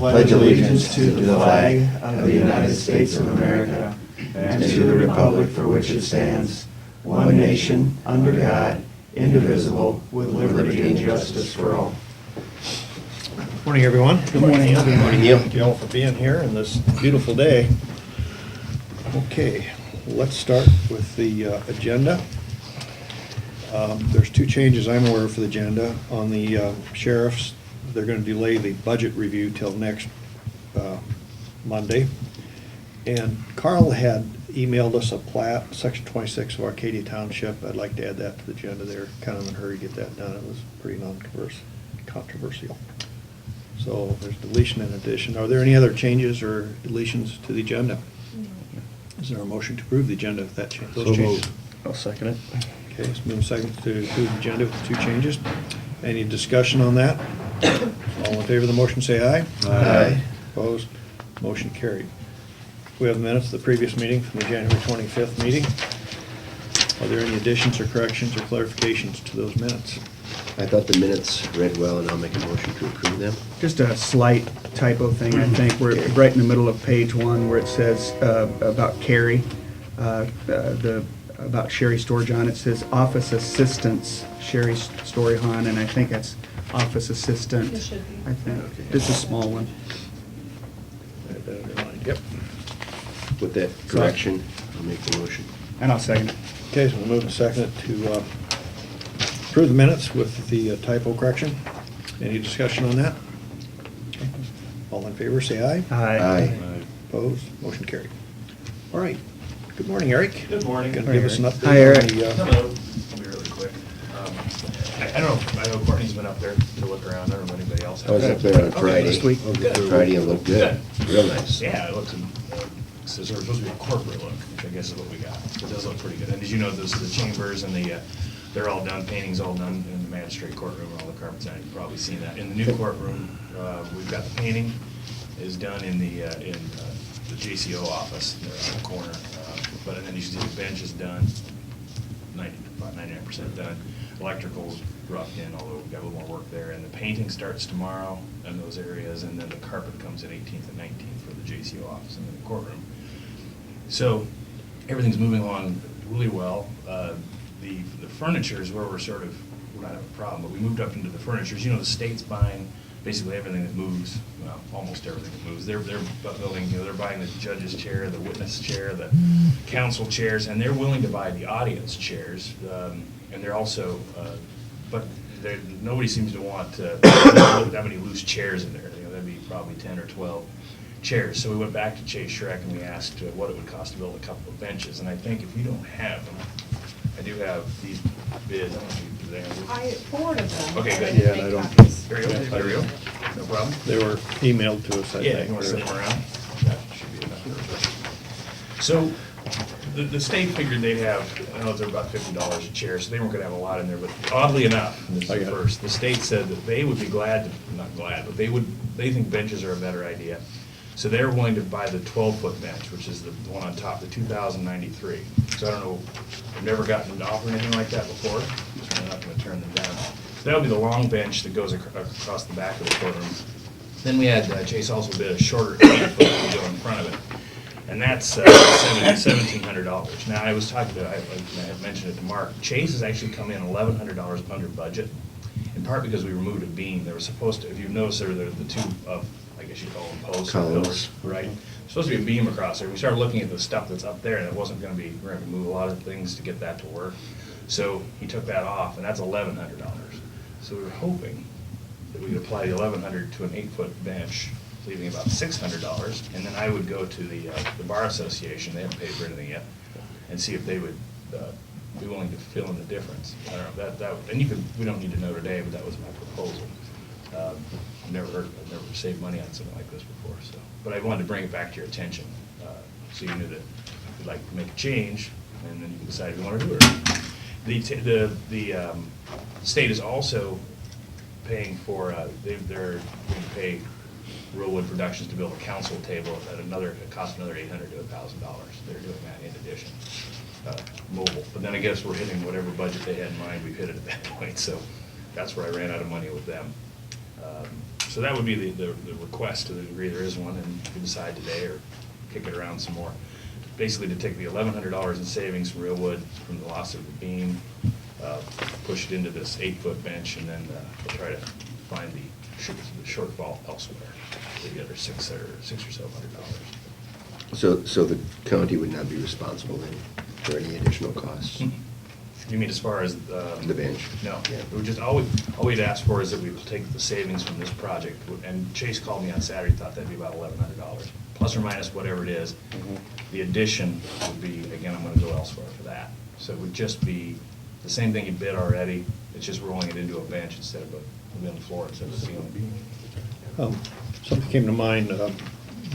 pledge allegiance to the flag of the United States of America and to the republic for which it stands, one nation, under God, indivisible, with liberty and justice for all. Morning, everyone. Good morning. Good morning, Neil. Thank you all for being here on this beautiful day. Okay, let's start with the agenda. There's two changes I'm aware of for the agenda. On the sheriff's, they're going to delay the budget review till next Monday. And Carl had emailed us a plat, section 26 of Arcadia Township. I'd like to add that to the agenda. They're kind of in a hurry to get that done. It was pretty controversial. So there's deletion and addition. Are there any other changes or deletions to the agenda? Is there a motion to approve the agenda with that change? Those changes? I'll second it. Okay, let's move second to approve the agenda with the two changes. Any discussion on that? All in favor of the motion, say aye. Aye. Opposed? Motion carried. We have minutes of the previous meeting from the January 25th meeting. Are there any additions or corrections or clarifications to those minutes? I thought the minutes read well, and I'll make a motion to approve them. Just a slight typo thing, I think. We're right in the middle of page 1 where it says about Carrie, about Sherry Storjohn. It says office assistants, Sherry Storyhon, and I think that's office assistant. It should be. I think. Just a small one. I have that underlined. Yep. With that correction, I'll make the motion. And I'll second it. Okay, so we'll move to second to approve the minutes with the typo correction. Any discussion on that? All in favor, say aye. Aye. Opposed? Motion carried. All right. Good morning, Eric. Good morning. Going to give us an update? Hi, Eric. on the, Hello. I'll be really quick. I don't know, I know Courtney's been up there to look around. I don't know if anybody else I was has. up there on Okay. Friday. This week. Friday, it looked good. Real nice. Yeah, it looks, so it's supposed to be a corporate look, which I guess is what we got. It does look pretty good. And as you know, the chambers and they're all done, painting's all done in the magistrate courtroom, and all the carpets, and you've probably seen that. In the new courtroom, we've got the painting is done in the JCO office, there on the corner. But then you see the bench is done, about 99% done. Electrical's roughed in, although we've got a little more work there. And the painting starts tomorrow in those areas, and then the carpet comes in 18th and 19th for the JCO office and the courtroom. So everything's moving along really well. The furniture is where we're not having a problem, but we moved up into the furniture. You know, the state's buying basically everything that moves, well, almost everything that moves. They're building, they're buying the judge's chair, the witness chair, the counsel chairs, and they're willing to buy the audience chairs. And they're also, but nobody seems to want that many loose chairs in there. That'd be probably 10 or 12 chairs. So we went back to Chase Shrek and we asked what it would cost to build a couple of benches. And I think if you don't have them, I do have these bids. I don't know if you have them. I forwarded them. Okay, good. Yeah, Make I don't- copies. There you go, there we go. No problem. They were emailed to us, I Yeah, think. you want to sit them around? That should be enough. So, the state figured they'd have, I know they're about $50 a chair, so they weren't gonna have a lot in there, but oddly enough, and this I is got it. first, the state said that they would be glad, not glad, but they think benches are a better idea. So they're willing to buy the 12-foot bench, which is the one on top, the 2,093. So I don't know, I've never gotten an offer or anything like that before, so I'm not gonna turn them down. So that'll be the long bench that goes across the back of the courtroom. Then we had, Chase also did a shorter 8-foot to go in front of it. And that's $1,700. Now, I was talking to, I had mentioned it to Mark, Chase has actually come in $1,100 under budget, in part because we removed a beam. They were supposed to, if you've noticed, there are the two, I guess you call them posts or Columns. pillars, right? Supposed to be a beam across there. We started looking at the stuff that's up there, and it wasn't gonna be, we're gonna move a lot of things to get that to work. So he took that off, and that's $1,100. So we were hoping that we could apply the $1,100 to an 8-foot bench, leaving about $600, and then I would go to the Bar Association, they haven't paid for anything yet, and see if they would be willing to fill in the difference. I don't know, and we don't need to know today, but that was my proposal. I've never saved money on something like this before, so. But I wanted to bring it back to your attention, so you knew that you'd like to make a change, and then you can decide if you want to do it or not. The state is also paying for, they're going to pay Rollwood Productions to build a council table at it costs another $800 to $1,000. They're doing that in addition, mobile. But then I guess we're hitting whatever budget they had in mind, we've hit it at that point, so that's where I ran out of money with them. So that would be the request to the degree there is one, and you can decide today or kick it around some more. Basically to take the $1,100 in savings from Realwood from the loss of the beam, push it into this 8-foot bench, and then we'll try to find the shortfall elsewhere, the other $600 or so. So the county would not be responsible then for any additional costs? You mean as far as The bench? No, Yeah. it would just, all we'd ask for is that we would take the savings from this project, and Chase called me on Saturday, thought that'd be about $1,100, plus or minus whatever it is. The addition would be, again, I'm gonna go elsewhere for that. So it would just be the same thing you bid already, it's just rolling it into a bench instead of on the floor instead of the ceiling. Something came to mind,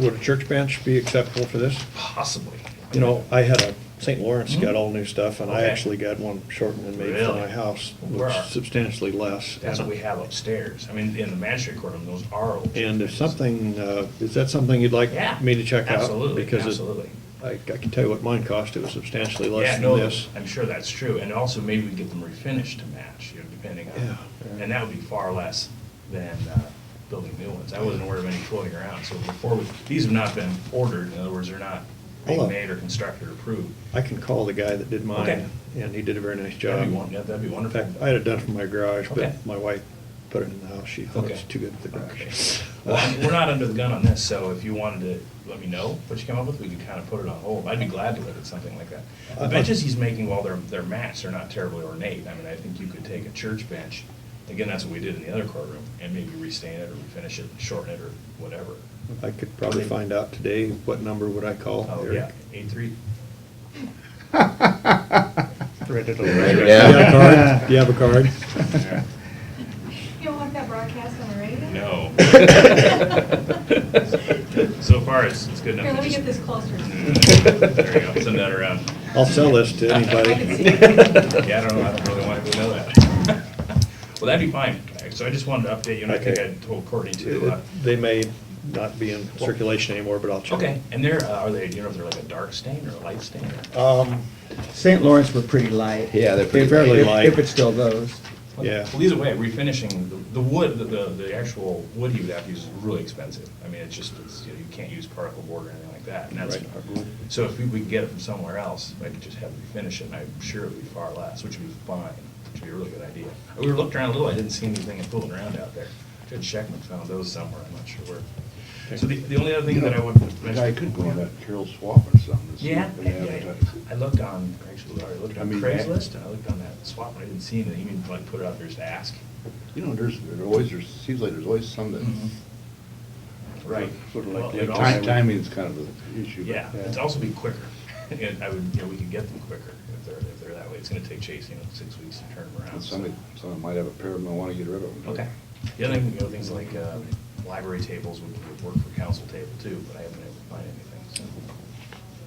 would a church bench be acceptable for this? Possibly. You know, I had a St. Lawrence got all new stuff, and I Okay. actually got one shortened and made for Really? my house, Where which are- is substantially less. That's what we have upstairs. I mean, in the magistrate courtroom, those are old. And if something, is that something you'd like Yeah, me to check out? absolutely, Because absolutely. I can tell you what mine cost, it was substantially Yeah, less than no, this. I'm sure that's true, and also maybe we get them refinished to match, depending on, Yeah. and that would be far less than building new ones. I wasn't aware of any floating around, so these have not been ordered, in other words, they're not being Hold on. made or constructed or approved. I can call the guy that did Okay. mine, and he did a very nice job. That'd be In wonderful. fact, I had it done from my garage, Okay. but my wife put it in the house, she thought it was Okay. too good for the Okay. garage. Well, we're not under the gun on this, so if you wanted to let me know what you come up with, we could kind of put it on hold. I'd be glad to look at something like that. The benches he's making, while they're matched, they're not terribly ornate. I mean, I think you could take a church bench, again, that's what we did in the other courtroom, and maybe restain it or refinish it, shorten it or whatever. I could probably find out today, what number would I call? Oh, Eric? yeah, 8-3. Ready to Right, Do you yeah. have a card? Do you have a card? You don't want that broadcast on the radio? No. So far, it's good enough. Here, to let me just- get this closer. There you go, send that around. I'll sell this to I can see anybody. Yeah, I don't know, I don't really want to know that. Well, that'd be fine. So I just wanted to update you, and I think I Okay. told Courtney too. They may not be in circulation anymore, but I'll check. Okay, and are they, do you know if they're like a dark stain or a light stain? or- St. Lawrence were pretty light. Yeah, they're pretty fairly If- light. If it's still those. Yeah. Well, either way, refinishing, the wood, the actual wood he would have to use is really expensive. I mean, you know, you can't use particle board or anything like that. And that's, Right. so if we could get it from somewhere else, I could just have it refinish it, and I'm sure it would be far less, which would be fine, which would be a really good idea. We were looking around a little, I didn't see anything and fooling around out there. Judge Scheckman found those somewhere, I'm not sure where. So the only other thing that I would The guy could go on that Carroll swap or something. and see Yeah, if they advertise. I looked on, actually, I looked I on mean, Craigslist, and I looked on that swap, and I didn't see anything, even like put it out there just to ask. You know, seems like there's always some that. Right. Sort of Well, like, it like also- timing is kind of the issue. but- Yeah, it'd also be quicker, and I would, you know, we could get them quicker if they're that way. It's gonna take Chase, 6 weeks to turn them around. And so. someone might have a pair of them and want to get rid of them. Okay. The other thing, things like library tables would work for council table too, but I haven't been able to find anything, so.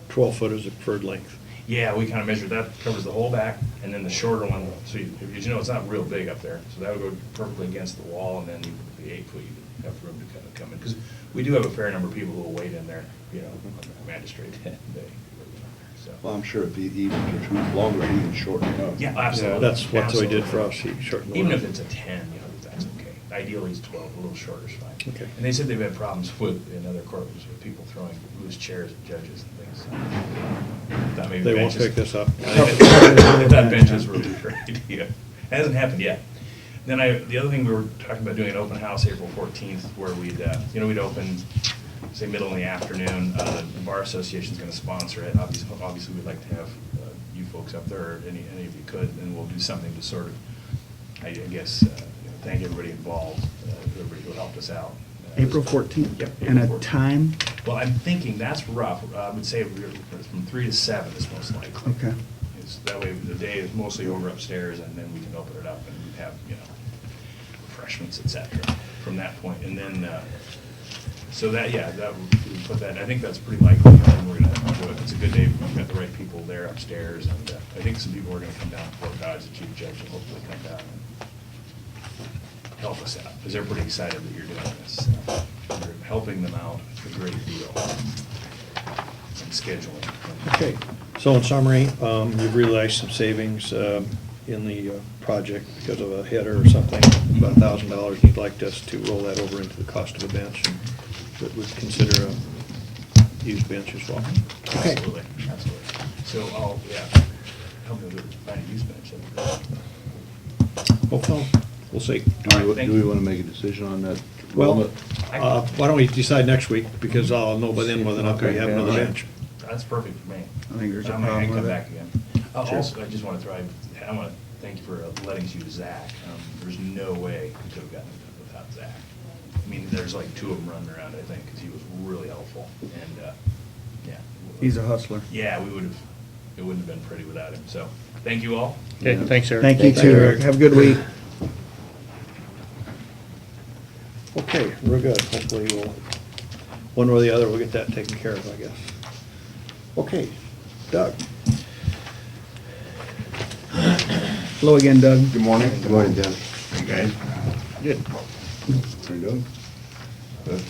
12 foot is the preferred length. Yeah, we kind of measured, that covers the whole back, and then the shorter one, so you know, it's not real big up there, so that would go perfectly against the wall, and then the 8 foot, you'd have room to kind of come in, because we do have a fair number of people who will wait in there, you know, on the magistrate day, so. Well, I'm sure if he even are too longer, he can shorten it up. Yeah, absolutely. That's what he did for Absolutely. us, he shortened the Even if length. it's a 10, you know, that's okay. Ideally, it's 12, a little shorter is fine. Okay. And they said they've had problems in other courtrooms with people throwing loose chairs at judges and things. So, thought maybe They won't benches- pick this up. I thought benches were a great idea. It hasn't happened yet. Then the other thing, we were talking about doing an open house April 14th, where we'd open, say, middle in the afternoon. The Bar Association's gonna sponsor it. Obviously, we'd like to have you folks up there, or any of you could, and we'll do something to sort of, I guess, thank everybody involved, everybody who helped us out. April 14th? Yep. And April a 14th. time? Well, I'm thinking that's rough. I would say from 3 to 7 is most likely. Okay. That way, the day is mostly over upstairs, and then we can open it up and have, refreshments, et cetera, from that point. And then, so that, yeah, that we put that, I think that's pretty likely, and we're gonna do it. It's a good day, we've got the right people there upstairs, and I think some people are gonna come down to Fort Dodge, the chief judge, and hopefully come down and help us out, because they're pretty excited that you're doing this. You're helping them out a great deal in scheduling. Okay, so in summary, you've realized some savings in the project because of a header or something, about $1,000, he'd like us to roll that over into the cost of a bench, and that would consider a used bench as well. Okay. Absolutely, absolutely. So I'll, help me with find a used bench. Hopefully, we'll see. All right, thank Do we you. want to make a decision on that? Well, why don't we decide next week, because I'll know by then whether or not we have another bench. That's perfect for me. I think there's a I might problem come with it. back again. Also, I just want to throw, I want to thank you for letting us use Zach. There's no way we could have gotten it done without Zach. I mean, there's like two of them running around, I think, because he was really helpful, and, yeah. He's a hustler. Yeah, we would have, it wouldn't have been pretty without him, so, thank you all. Okay, thanks, Eric. Thank you Thanks, too, Eric. Eric. Have a good week. Okay, we're good. Hopefully we'll, one way or the other, we'll get that taken care of, I guess. Okay, Doug. Hello again, Doug. Good morning. Good morning, Doug. Hey, guys. Good. How you doing? Good.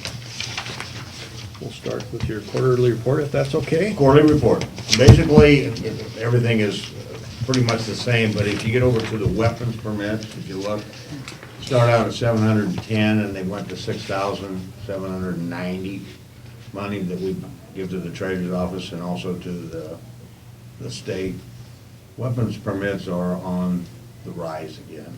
We'll start with your quarterly report, if that's okay. Quarterly report. Basically, everything is pretty much the same, but if you get over to the weapons permits, if you look, start out at 710, and they went to 6,790 money that we give to the treasurer's office and also to the state. Weapons permits are on the rise again.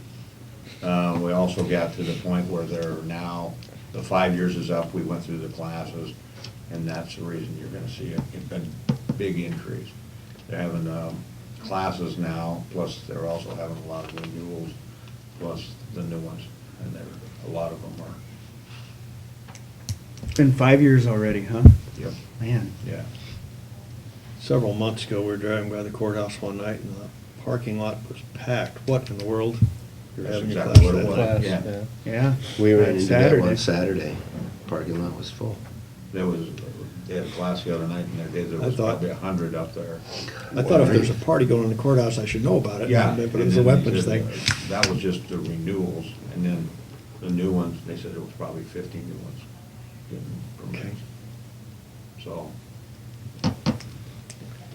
We also got to the point where they're now, the 5 years is up, we went through the classes, and that's the reason you're gonna see a big increase. They're having classes now, plus they're also having a lot of renewals, plus the new ones, and a lot of them are, It's been 5 years already, huh? yep, Man. yeah. Several months ago, we were driving by the courthouse one night, and the parking lot was packed. What in the world? You're That's having your exactly class what it that was. day? Yeah. Yeah. We ran On into that one Saturday. Parking lot was full. There was, they had a class the other night, and there I was thought- probably 100 up there. I thought if there's a party going on in the courthouse, I should know about it. Yeah. But it was a weapons thing. That was just the renewals, and then the new ones, they said it was probably 50 new ones getting permits. So,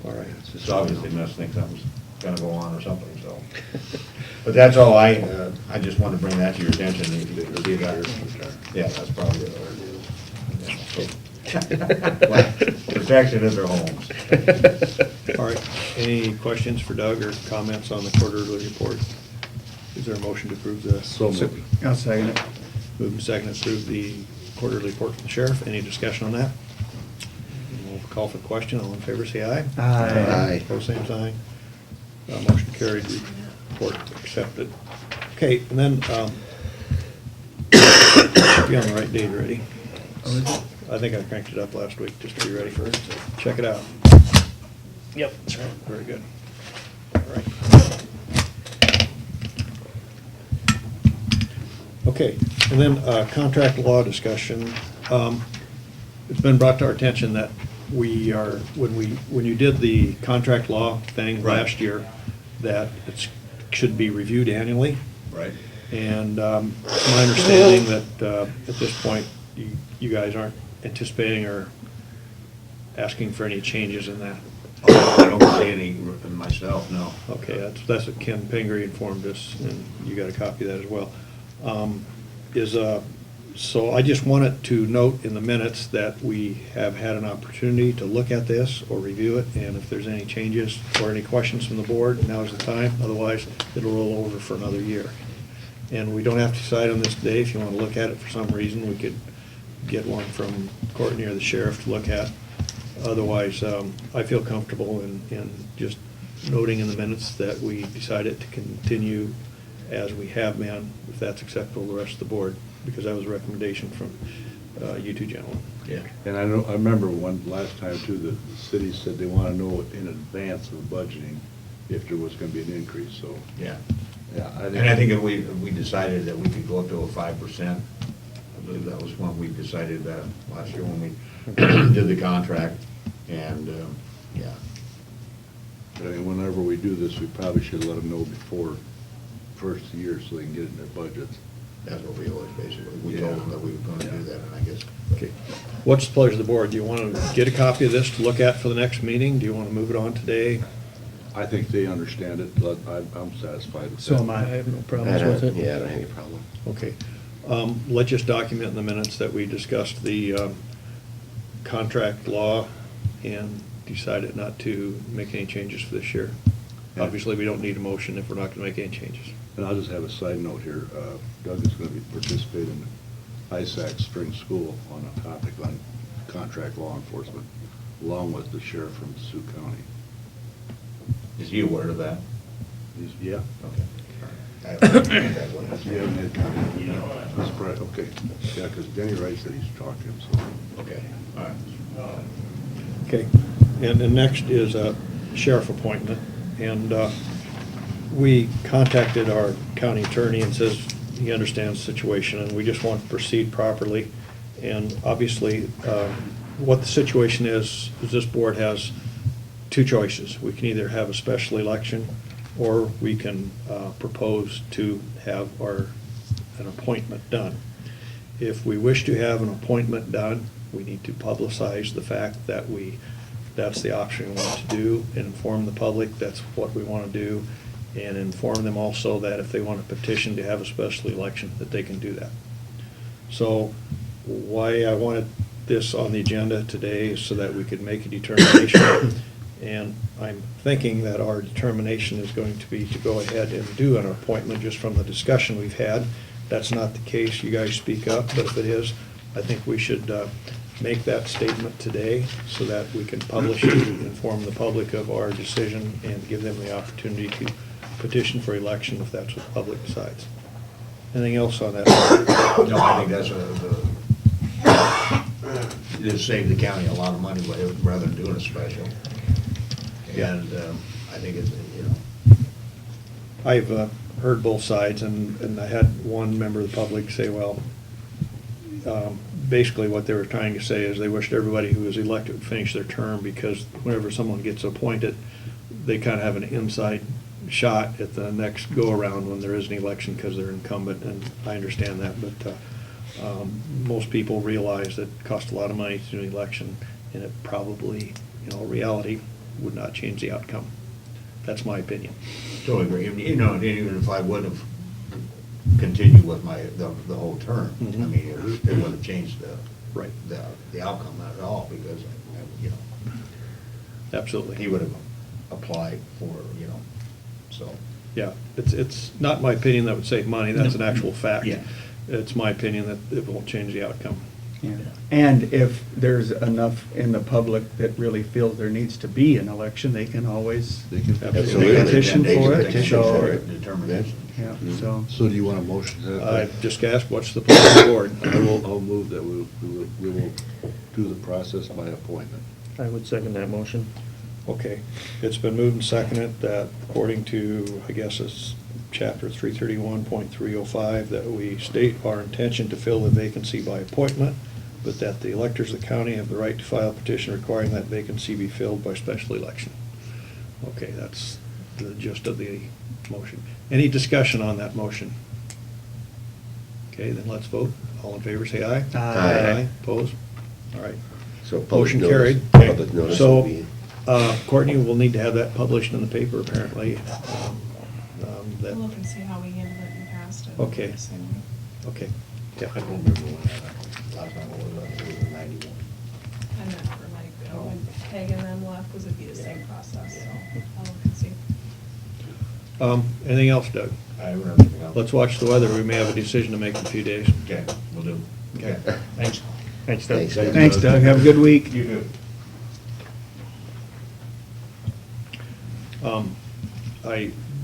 All right. it's obviously must think something's gonna go on or something, so. But that's all I just wanted to bring that to your attention. If you see that. Yeah, that's probably what it is. Protection of their homes. All right. Any questions for Doug or comments on the quarterly report? Is there a motion to approve the? So moved. I'll second it. Move and second to approve the quarterly report from the sheriff. Any discussion on that? We'll call for the question. All in favor, say aye. Aye. Opposed, same sign. Motion carried, report accepted. Okay, and then, be on the right date already. I think I cranked it up last week, just to be ready for it. Check it out. Yep. Very good. All right. Okay, and then contract law discussion. It's been brought to our attention that we are, when you did the contract law thing Right. last year, that it should be reviewed annually. Right. And it's my understanding that at this point, you guys aren't anticipating or asking for any changes in that. I don't see any myself, no. Okay, that's what Ken Pingree informed us, and you got a copy of that as well. So I just wanted to note in the minutes that we have had an opportunity to look at this or review it, and if there's any changes or any questions from the board, now's the time. Otherwise, it'll roll over for another year. And we don't have to decide on this today. If you want to look at it for some reason, we could get one from Courtney or the sheriff to look at. Otherwise, I feel comfortable in just noting in the minutes that we decided to continue as we have been, if that's acceptable to the rest of the board, because that was a recommendation from you two gentlemen. Yeah. And I remember last time too, the city said they want to know in advance of budgeting if there was going to be an increase, so. Yeah. Yeah, And I think if we decided that we could go up to a 5%, I believe that was when we decided that last year when we did the contract, and, yeah. But I mean, whenever we do this, we probably should let them know before first year so they can get it in their budgets. That's what we always basically, we told them that we were gonna do that, and I guess. Okay. What's the pleasure of the board? Do you want to get a copy of this to look at for the next meeting? Do you want to move it on today? I think they understand it, but I'm satisfied with that. So am I I. have no I problems with don't, it. yeah, I don't have any problem. Okay. Let's just document in the minutes that we discussed the contract law and decided not to make any changes for this year. Yeah. Obviously, we don't need a motion if we're not going to make any changes. And I'll just have a side note here. Doug is going to be participating in ISAC Spring School on a topic on contract law enforcement, along with the sheriff from Sioux County. Is he aware of that? Yeah. Okay. I haven't heard that one. You haven't had, you know, that's right, okay. Yeah, because Denny Wright said he's talked to him, so. Okay, all right. Okay. And next is a sheriff appointment. And we contacted our county attorney and says he understands the situation and we just want to proceed properly. And obviously, what the situation is this board has two choices. We can either have a special election or we can propose to have an appointment done. If we wish to have an appointment done, we need to publicize the fact that that's the option we want to do, and inform the public that's what we want to do, and inform them also that if they want to petition to have a special election, that they can do that. So why I wanted this on the agenda today is so that we could make a determination. And I'm thinking that our determination is going to be to go ahead and do an appointment just from the discussion we've had. That's not the case, you guys speak up, but if it is, I think we should make that statement today so that we can publish it, inform the public of our decision, and give them the opportunity to petition for election if that's what the public decides. Anything else on that? No, I think that's it'll save the county a lot of money rather than doing a special. And I think it's, you know. I've heard both sides, and I had one member of the public say, well, basically what they were trying to say is they wished everybody who was elected would finish their term, because whenever someone gets appointed, they kind of have an inside shot at the next go-around when there is an election because they're incumbent, and I understand that, but most people realize that it costs a lot of money to do an election, and it probably, reality would not change the outcome. That's my opinion. Totally agree. You know, and even if I would have continued with the whole term, Mhm. I mean, it wouldn't have changed Right. the outcome at all, because, Absolutely. he would have applied for, so. Yeah, it's not my opinion that would save money, that's an actual fact. Yeah. It's my opinion that it won't change the outcome. Yeah. And if there's enough in the public that really feels there needs to be an election, they can always They can Absolutely. petition They can for it. petition for So, it, determination. yeah, so. So do you want a motion to that? I've just asked, what's the pleasure of the board? I'll move that we will do the process by appointment. I would second that motion. Okay, it's been moved and seconded that according to, I guess it's chapter 331.305, that we state our intention to fill the vacancy by appointment, but that the electors of the county have the right to file a petition requiring that vacancy be filled by special election. Okay, that's the gist of the motion. Any discussion on that motion? Okay, then let's vote. All in favor, say aye. Aye. Opposed? All right. So public Motion notice- carried. Public notice will So, be, Courtney, we'll need to have that published in the paper, apparently. We'll look and see how we handled it in the past. and Okay. the same way. Okay, yeah. I don't remember when last time it was in 91. And then for when Peg and them left, was it'd be the same process, so I'll look and see. Anything else, Doug? I don't remember anything else. Let's watch the weather. We may have a decision to make in a few days. Okay, we'll do. Okay. Thanks. Thanks, Doug. Thanks, Doug. Thanks, Doug. Have a good week. You too.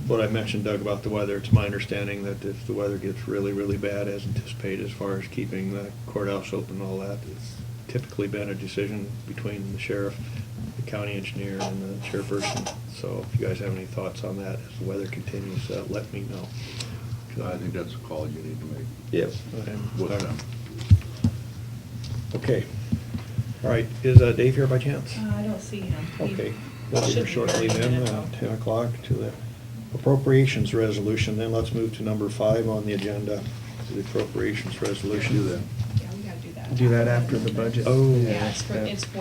What I mentioned, Doug, about the weather, it's my understanding that if the weather gets really, really bad as anticipated, as far as keeping the courthouse open and all that, it's typically been a decision between the sheriff, the county engineer, and the chairperson. So if you guys have any thoughts on that, as the weather continues, let me know. I think that's a call you need to make yep. with them. Okay. All right, is Dave here by chance? I don't see him. He Okay, we'll be should here be shortly any then, minute, though. 10 o'clock to the appropriations resolution. Then let's move to number 5 on the agenda, to the appropriations resolution. Do that. Yeah, we gotta do that. Do that after the budget. Oh. Yeah, it's for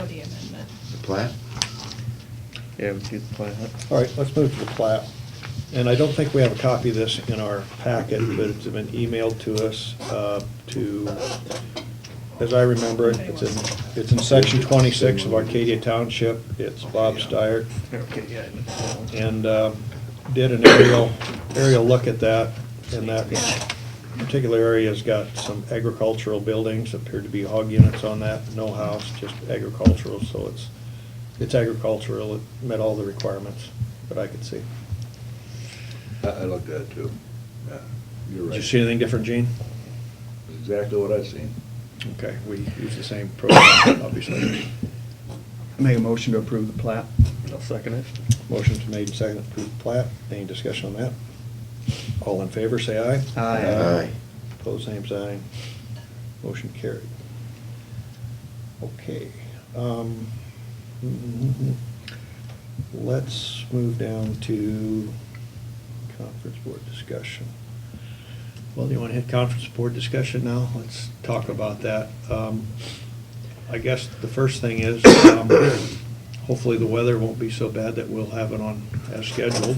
the amendment. The plat? Yeah, we do the plat. All right, let's move to the plat. And I don't think we have a copy of this in our packet, but it's been emailed to us, as I remember it, it's in section 26 of Arcadia Township. It's Bob Steyer. Okay, yeah. And did an aerial look at that, and that particular area's got some agricultural buildings, appear to be hog units on that, no house, just agricultural, so it's agricultural, it met all the requirements that I could see. I looked at it too. Yeah, you're right. Did you see anything different, Gene? Exactly what I've seen. Okay, we use the same program, obviously. Make a motion to approve the plat. I'll second it. Motion's made and seconded to approve the plat. Any discussion on that? All in favor, say aye. Aye. Opposed, same sign. Motion carried. Okay. Let's move down to conference board discussion. Well, do you want to hit conference board discussion now? Let's talk about that. I guess the first thing is, hopefully the weather won't be so bad that we'll have it on as scheduled,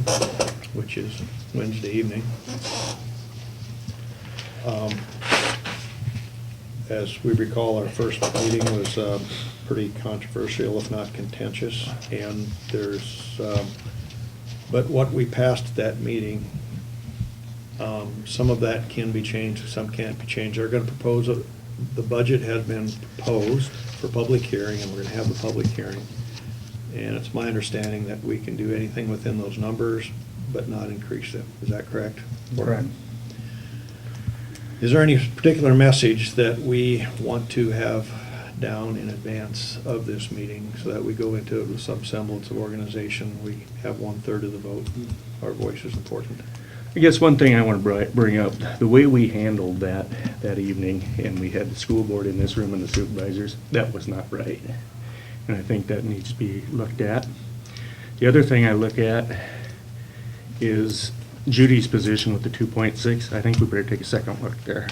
which is Wednesday evening. As we recall, our first meeting was pretty controversial, if not contentious, and but what we passed at that meeting, some of that can be changed, some can't be changed. They're gonna propose, the budget has been proposed for public hearing, and we're gonna have the public hearing. And it's my understanding that we can do anything within those numbers, but not increase them. Is that correct? Correct. Is there any particular message that we want to have down in advance of this meeting so that we go into it with some semblance of organization? We have 1/3 of the vote. Our voice is important. I guess one thing I want to bring up, the way we handled that evening, and we had the school board in this room and the supervisors, that was not right. And I think that needs to be looked at. The other thing I look at is Judy's position with the 2.6. I think we better take a second look there.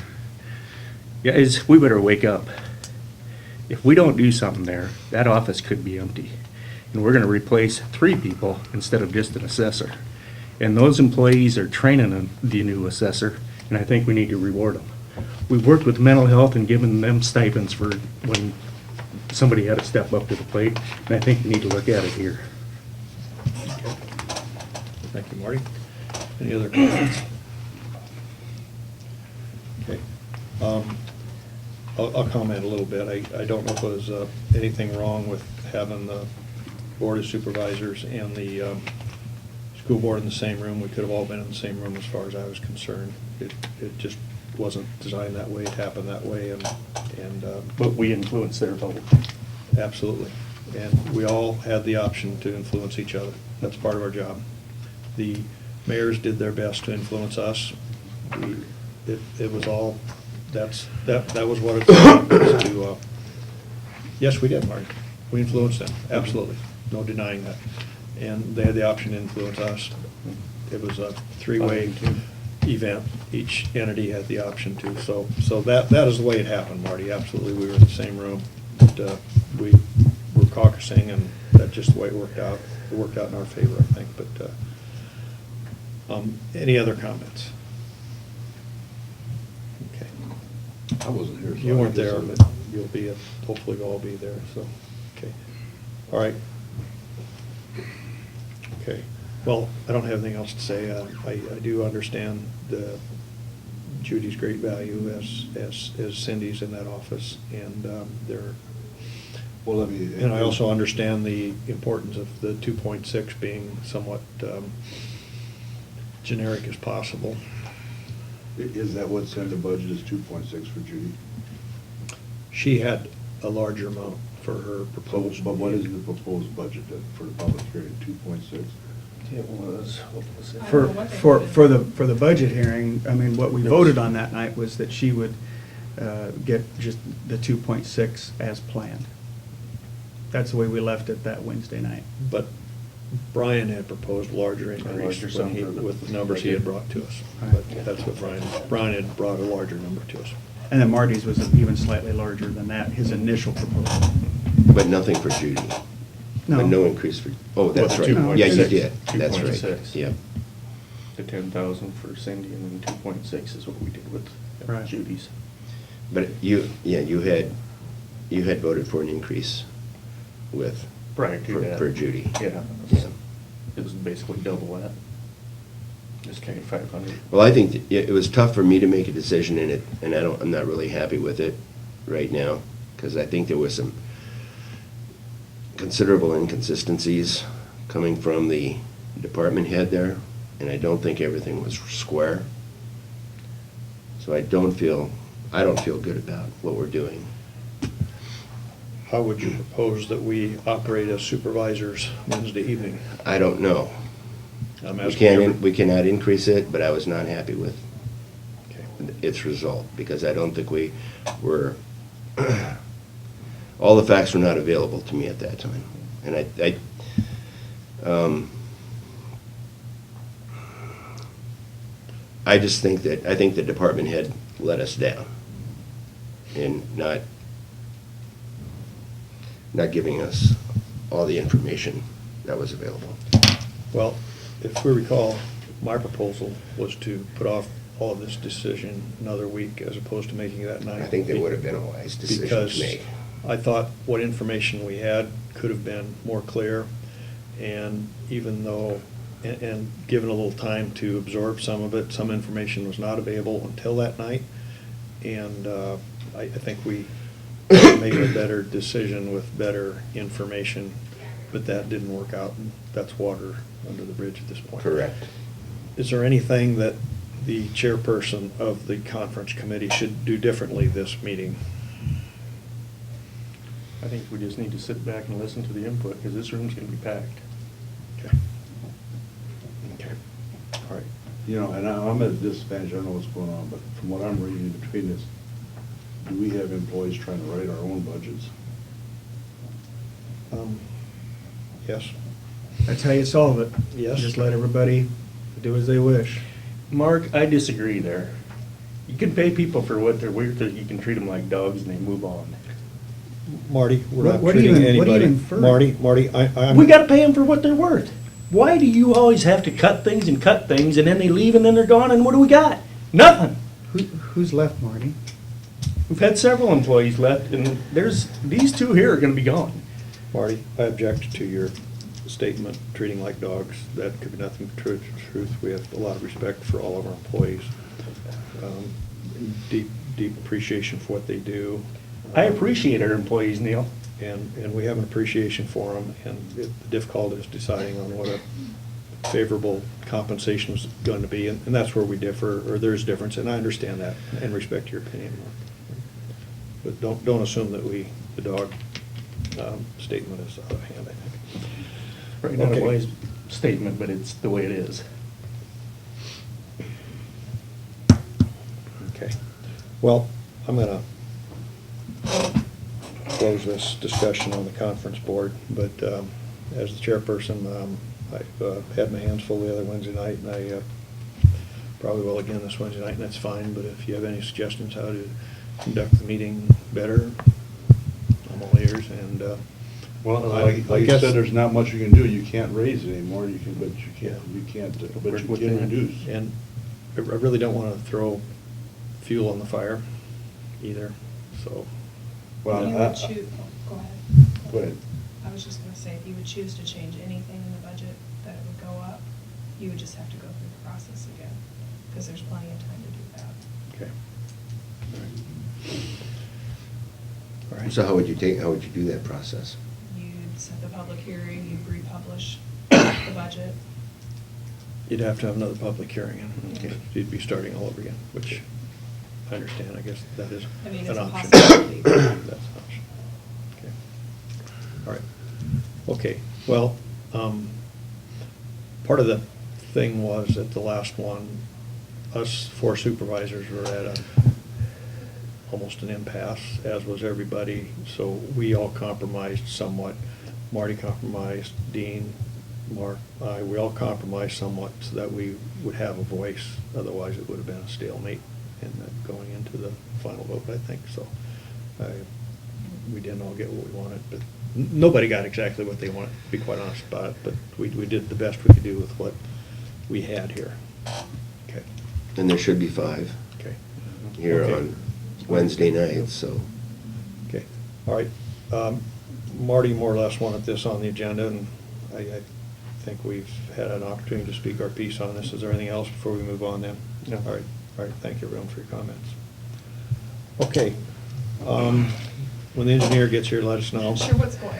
Guys, we better wake up. If we don't do something there, that office could be empty. And we're gonna replace 3 people instead of just an assessor. And those employees are training the new assessor, and I think we need to reward them. We've worked with mental health and given them stipends for when somebody had to step up to the plate, and I think we need to look at it here. Thank you, Marty. Any other comments? Okay. I'll comment a little bit. I don't know if there's anything wrong with having the Board of Supervisors and the school board in the same room. We could have all been in the same room as far as I was concerned. It just wasn't designed that way, it happened that way, and But we influence their vote. absolutely. And we all had the option to influence each other. That's part of our job. The mayors did their best to influence us. It was all, that was what it was to, yes, we did, Marty. We influenced them, absolutely. No denying that. And they had the option to influence us. It was a 3-way event. Each entity had the option to. So that is the way it happened, Marty. Absolutely, we were in the same room. But, we were caucusing, and that's just the way it worked out. It worked out in our favor, I think. But any other comments? Okay. I wasn't here. so You I weren't guess there, I- but you'll be, hopefully we'll all be there, so, okay. All right. Okay, well, I don't have anything else to say. I do understand Judy's great value as Cindy's in that office, and Well, let me. and I also understand the importance of the 2.6 being somewhat generic as possible. Is that what's in the budget, is 2.6 for Judy? She had a larger amount for her proposed. But what is the proposed budget then for the public hearing, 2.6? It was, what was it? I don't For, know what they for, voted. for the budget hearing, I mean, what we voted on that night was that she would get just the 2.6 as planned. That's the way we left it that Wednesday night. But Brian had proposed a larger increase larger when sum he, for the- with the numbers he had brought to us. Right. But that's what Brian had brought a larger number to us. And then Marty's was even slightly larger than that, his initial proposal. But nothing for Judy. No. No increase for, oh, that's Well, right. 2.6. Yeah, you did. That's 2.6. right. Yep. The 10,000 for Cindy and then 2.6 is what we did with Right. Judy's. But you had voted for an increase with. Prior to that. For Judy. Yeah. Yeah. It was basically double that. Just carried 500. Well, I think that it was tough for me to make a decision in it, and I'm not really happy with it right now, because I think there was some considerable inconsistencies coming from the department head there, and I don't think everything was square. So I don't feel good about what we're doing. How would you propose that we operate as supervisors Wednesday evening? I don't know. I'm We asking every- we cannot increase it, but I was not happy with Okay. its result, because I don't think we were, all the facts were not available to me at that time. And I just think I think the department head let us down in not giving us all the information that was available. Well, if we recall, my proposal was to put off all of this decision another week as opposed to making that night. I think that would have been a wise decision Because to make. I thought what information we had could have been more clear, and even though, and given a little time to absorb some of it, some information was not available until that night. And I think we made a better decision with better information, but that didn't work out, and that's water under the bridge at this point. Correct. Is there anything that the chairperson of the conference committee should do differently this meeting? I think we just need to sit back and listen to the input, because this room's gonna be packed. Okay. Okay. All right. You know, and I'm at a disadvantage, I don't know what's going on, but from what I'm reading between this, do we have employees trying to write our own budgets? Yes. That's how you solve it. Yes. Just let everybody do as they wish. Mark, I disagree there. You can pay people for what they're worth, you can treat them like dogs and they move on. Marty, we're not What do you treating even- what do you anybody. infer? Marty, I'm. We gotta pay them for what they're worth. Why do you always have to cut things and then they leave and then they're gone and what do we got? Nothing. Who's left, Marty? We've had several employees left, and these two here are gonna be gone. Marty, I object to your statement, treating like dogs. That could be nothing but truth. We have a lot of respect for all of our employees. Deep appreciation for what they do. I appreciate our employees, Neil. And we have an appreciation for them, and the difficulty is deciding on what a favorable compensation is going to be, and that's where we differ, or there's difference, and I understand that, and respect your opinion, Mark. But don't assume that the dog statement is out of hand, I think. Right, not a Okay. wise statement, but it's the way it is. Okay. Well, I'm gonna close this discussion on the conference board, but as the chairperson, I've had my hands full the other Wednesday night, and I probably will again this Wednesday night, and that's fine, but if you have any suggestions how to conduct the meeting better, I'm all ears, and Well, I like you guess- said, there's not much you can do, you can't raise it anymore, but you Work with can that. reduce. And I really don't want to throw fuel on the fire either, so. Well, You I- would choose, go ahead. Go ahead. I was just gonna say, if you would choose to change anything in the budget, that it would go up, you would just have to go through the process again, because there's plenty of time to do that. Okay. All right. So how would you do that process? You'd set the public hearing, you'd republish the budget. You'd have to have another public hearing, and Okay. you'd be starting all over again, which I understand, I guess that is I mean, an it's a option. possibility. That's an option. Okay. All right. Okay, well, part of the thing was at the last one, us four supervisors were at almost an impasse, as was everybody, so we all compromised somewhat. Marty compromised, Dean, Mark, we all compromised somewhat so that we would have a voice, otherwise it would have been a stalemate in going into the final vote, I think, so. we didn't all get what we wanted, but nobody got exactly what they wanted, to be quite honest about it, but we did the best we could do with what we had here. Okay, And there should be 5 okay. here Okay. on Wednesday nights, so. Okay, all right. Marty more or less wanted this on the agenda, and I think we've had an opportunity to speak our piece on this. Is there anything else before we move on then? No. All right, thank you everyone for your comments. Okay, when the engineer gets here, let us know. I'm sure what's going,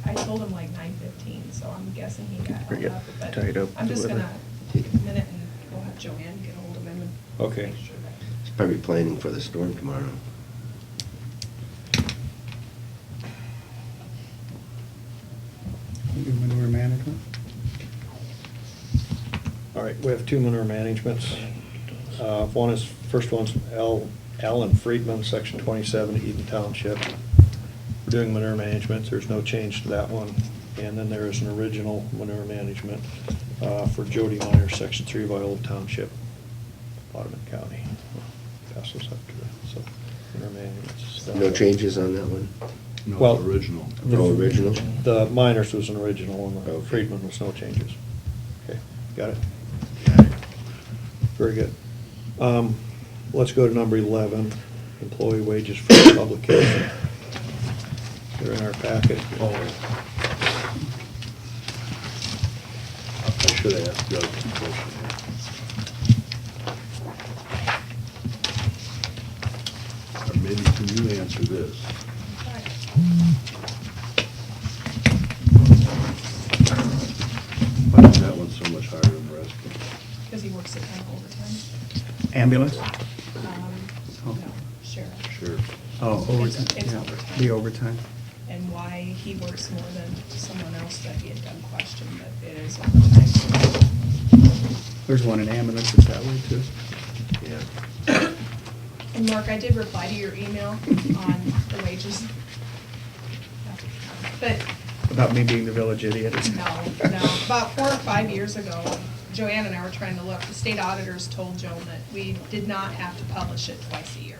I told him like 9:15, so I'm guessing he got held Get up. But tied up I'm just with gonna weather. take a minute and go have Joanne get ahold of him and Okay. make sure that. He's probably planning for the storm tomorrow. Do manure management? All right, we have 2 manure managements. First one's Alan Friedman, Section 27, Eden Township. We're doing manure management, there's no change to that one. And then there is an original manure management for Jody Meyer, Section 3, Viola Township, Ottoman County. Pass those up to them, so manure management's. No changes on that one? No, Well- it's original. Oh, original? The Miners was an original, and the Okay. Friedman was no changes. Okay, got it? Very good. Let's go to number 11, employee wages for publication. They're in our packet. I should have asked Doug a question. Or maybe can you answer this? Why is that one so much higher than the rest? Because he works a ton of overtime. Ambulance? No, sheriff. Sure. Oh, overtime. It's yeah. overtime. The overtime. And why he works more than someone else that he had done question, but it is overtime. There's one in ambulance that's that way too. Yeah. And Mark, I did reply to your email on the wages. But About me being the village idiot. no, about 4 or 5 years ago, Joanne and I were trying to look, the state auditors told Joan that we did not have to publish it twice a year.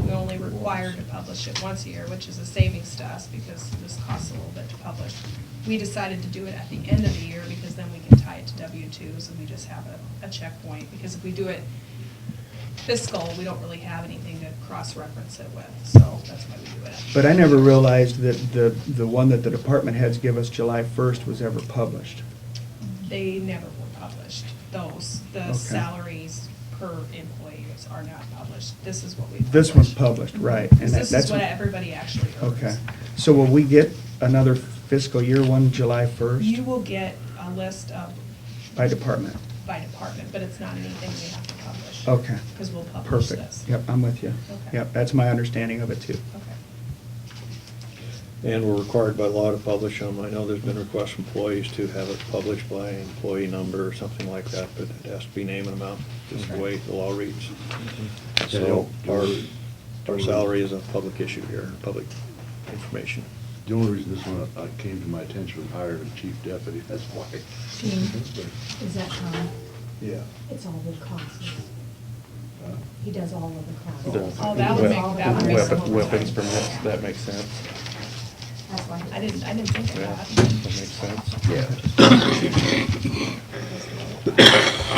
We only required to publish it once a year, which is a savings to us because this costs a little bit to publish. We decided to do it at the end of the year because then we can tie it to W-2s and we just have a checkpoint. Because if we do it fiscal, we don't really have anything to cross-reference it with, so that's why we do it. But I never realized that the one that the department heads give us July 1st was ever published. They never were published, those. The Okay. salaries per employees are not published. This is what we publish. This one's published, right. and This that's is what everybody actually earns. Okay. So will we get another fiscal year one, July 1st? You will get a list of, By department? by department, but it's not anything we have to publish. Okay. Because we'll publish this. Perfect. Yep, I'm with you. Okay. Yep, that's my understanding of it too. Okay. And we're required by law to publish them. I know there's been requests from employees to have it published by employee number or something like that, but it has to be name and amount, just the way the law reads. So our salary is a public issue here, public information. The only reason this one came to my attention was hired a chief deputy, that's why. Gene, is that Tom? Yeah. It's all the costs. Huh? He does all of the costs. The Oh, that would make, that would make sense. Weapons permits, that makes sense. That's why. I didn't think of Yeah, that. that makes sense. Yeah.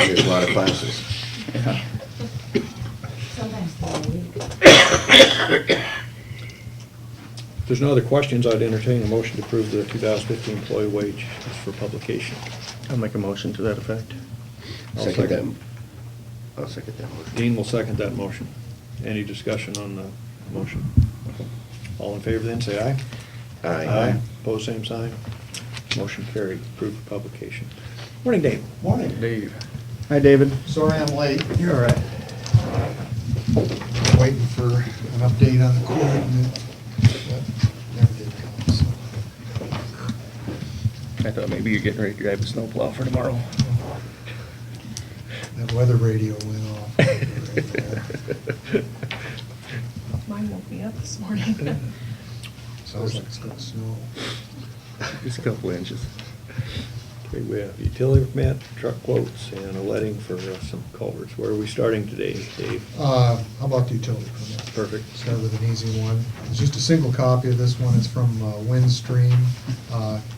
There's a lot of classes. Yeah. Sometimes they're a week. If there's no other questions, I'd entertain a motion to approve the 2015 employee wage for publication. I'll make a motion to that effect. I'll Second that. second. I'll second that motion. Dean will second that motion. Any discussion on the motion? All in favor then, say aye. Aye. Pose same sign. Motion carried, approved for publication. Morning, Dave. Morning. Dave. Hi, David. Sorry I'm late. You're all right. Waiting for an update on the court, and it never did come, so. I thought maybe you're getting ready to drive a snowplow for tomorrow. That weather radio went off. Mine woke me up this morning. Sounds like it's gonna snow. Just a couple inches. Okay, we have utility permit, truck quotes, and a letting for some culverts. Where are we starting today, Dave? How about the utility permit? Perfect. Start with an easy one. It's just a single copy of this one. It's from Windstream.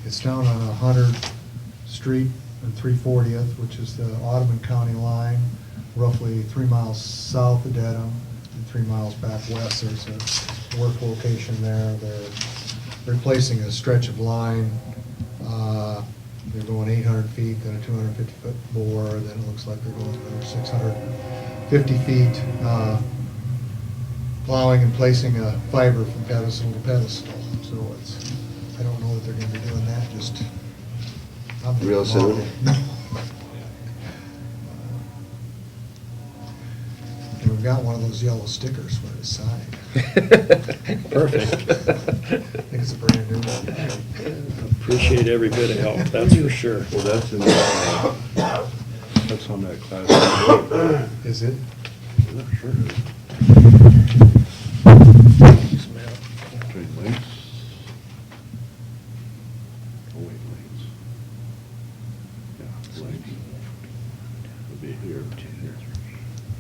It's down on 100 Street and 340th, which is the Ottoman County line, roughly 3 miles south of Dedham and 3 miles back west. There's a work location there. They're replacing a stretch of line. They're going 800 feet, then a 250-foot bore, then it looks like they're going another 650 feet, plowing and placing a fiber from pedestal to pedestal. So it's, I don't know that they're gonna be doing that just. probably Real tomorrow. soon? No. And we've got one of those yellow stickers for the sign. Perfect. I think it's a brand new one. Appreciate every bit of help, that's for sure. Well, that's in, that's on that class. Is it? Yeah, sure it is. Train lanes. Oh, wait, lanes. Yeah, lanes. It'll be here.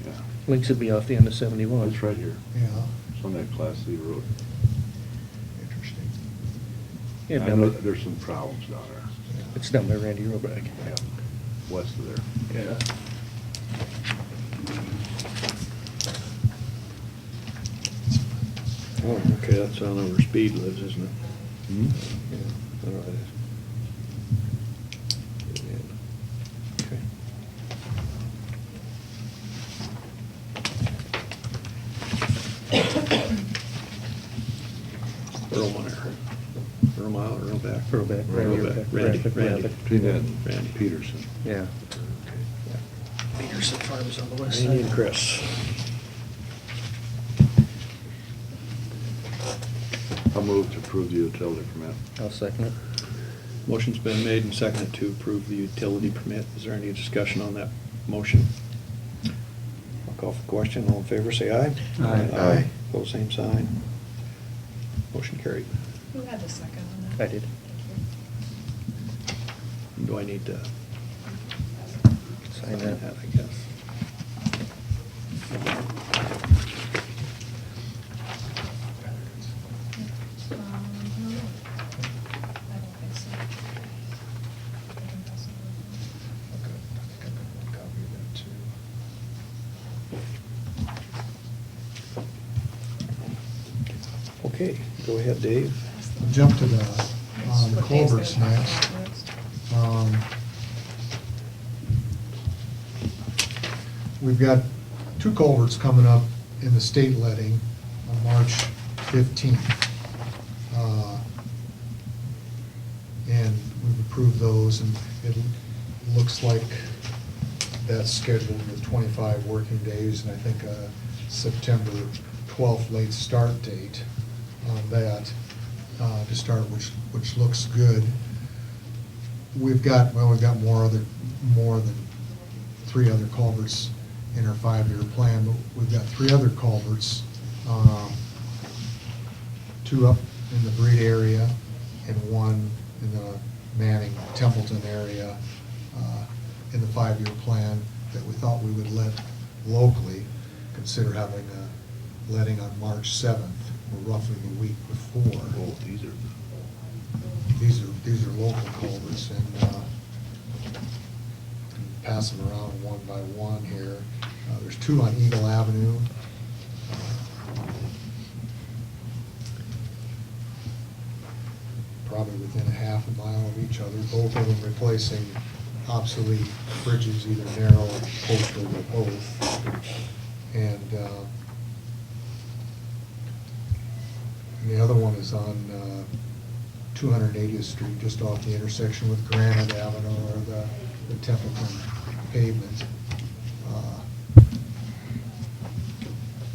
Yeah, Links would be off the end of 71. it's right here. Yeah, It's on that Class C road. interesting. Yeah, I down know by- there's some problems down there. It's down by Randy Roback. Yeah, west of there. Yeah. Oh, okay, that's on where Speed lives, isn't it? Hmm? Yeah, all right. Okay. Earlmeyer. Earlmile, Earlback? Roback, Randy Roback, Roback. Randy, Roback, Randy. Roback. Between that and Randy. Peterson. Yeah. Peterson Farm is on the west Randy and side. Chris. I'll move to approve the utility permit. I'll second it. Motion's been made and seconded to approve the utility permit. Is there any discussion on that motion? I'll call for the question. All in favor, say aye. Aye. Aye. Pose same sign. Motion carried. Who had the second on that? I did. Do I need to Sign that. I guess. I don't know. I don't think so. I can pass it Okay, go ahead, Dave. We'll jump to the over. culverts next. We've got 2 culverts coming up in the state letting on March 15th. And we've approved those, and it looks like that's scheduled with 25 working days, and I think a September 12th late start date on that to start, which looks good. We've got more than 3 other culverts in our 5-year plan, but we've got 3 other culverts, 2 up in the Breed area and 1 in the Manning, Templeton area, in the 5-year plan that we thought we would let locally, consider having a letting on March 7th, or roughly the week before. Oh, these are. These are local culverts, and pass them around one by one here. There's 2 on Eagle Avenue. Probably within a half a mile of each other, both of them replacing obsolete bridges, either narrow or coastal or both. And the other one is on 280th Street, just off the intersection with Granite Avenue or the Templeton pavement.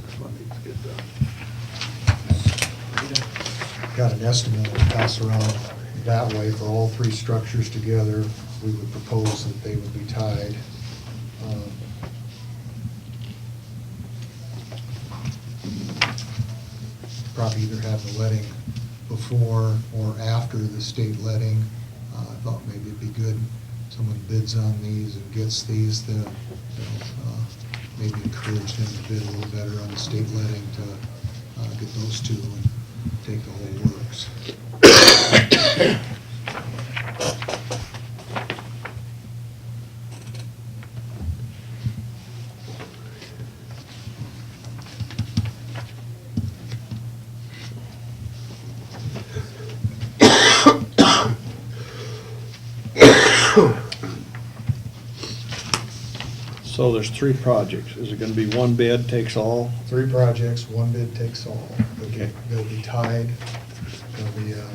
This one needs to get done. Got an estimate to pass around that way for all 3 structures together. We would propose that they would be tied. Probably either have the letting before or after the state letting. I thought maybe it'd be good someone bids on these and gets these, then, maybe encourage them to bid a little better on the state letting to get those two and take the whole works. So there's 3 projects. Is it gonna be one bid takes all? 3 projects, one bid takes all. Okay. They'll be tied. There'll be a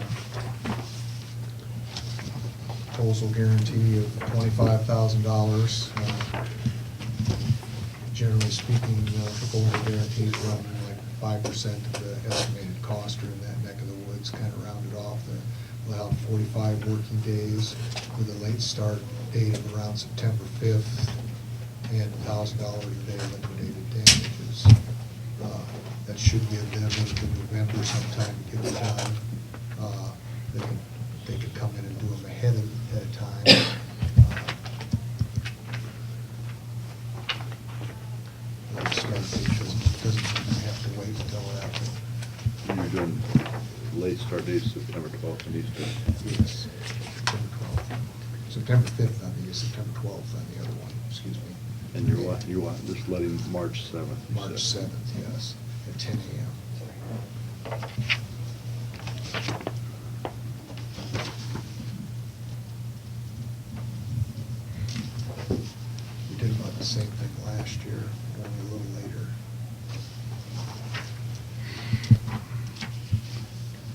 proposal guarantee of $25,000. Generally speaking, proposal guarantees run like 5% of the estimated cost are in that neck of the woods, kind of rounded off. They'll have 45 working days with a late start date of around September 5th. And $1,000 a day liquidated damages. That should give them into November sometime to get it done. They could come in and do them ahead of time. The start date doesn't have to wait until after. You're doing late start date September 12th in Easton. Yes, September 12th. September 5th on the, September 12th on the other one, excuse me. And you want this letting March 7th? you March said. 7th, yes, at 10 a.m. We did about the same thing last year, only a little later.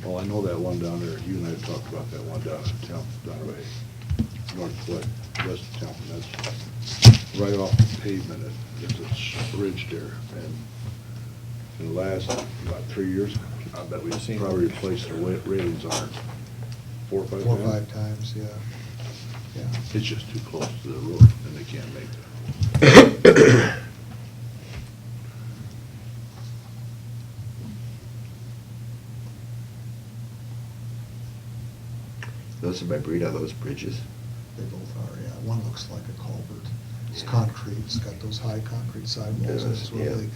Well, I know that one down there, you and I talked about that one down in town, down by northwest, west of town. That's right off the pavement. There's a ridge there. And in the last, about 3 years, I bet we've Seen probably it. replaced the railings on it 4 or 5 times. 4 or 5 times, yeah. Yeah. It's just too close to the roof and they can't make it. Those are by Brita, those bridges. They both are, yeah. One looks like a culvert. It's concrete, it's got those high concrete sidewalls, and it's Yeah. really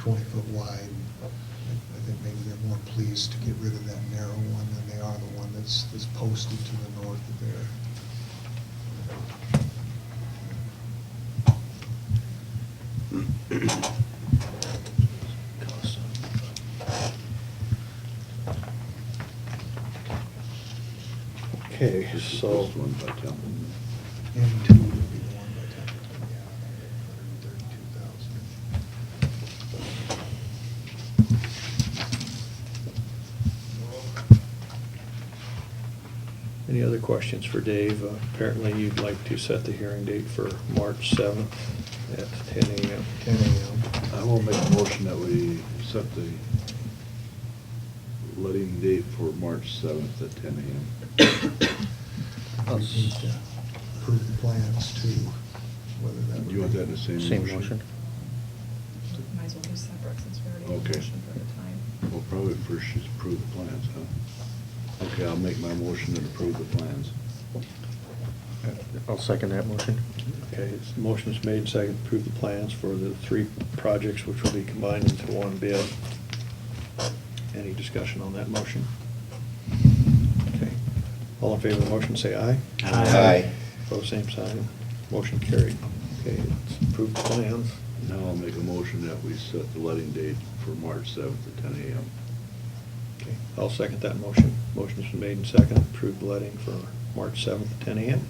20 foot wide. I think maybe they're more pleased to get rid of that narrow one than they are the one that's posted to the north of there. Okay, This is so, this one by Templeton. M2 would be the one by Templeton, yeah, 132,000. any other questions for Dave? Apparently you'd like to set the hearing date for March 7th at 10 a.m. 10 a.m. I will make a motion that we set the letting date for March 7th at 10 a.m. We need to approve the plans too, whether that would You want be- that in the same motion? Same motion. Might as well do separate since we already Okay. motioned for the time. Well, probably first she's approve the plans, huh? Okay, I'll make my motion and approve the plans. I'll second that motion. Okay, motion's made, second, approve the plans for the 3 projects which will be combined into one bid. Any discussion on that motion? Okay, all in favor of the motion, say aye. Aye. Opposed, same sign. Motion carried. Okay, let's approve the plans. Now I'll make a motion that we set the letting date for March 7th at 10 a.m. Okay, I'll second that motion. Motion's been made and seconded, approve the letting for March 7th at 10 a.m.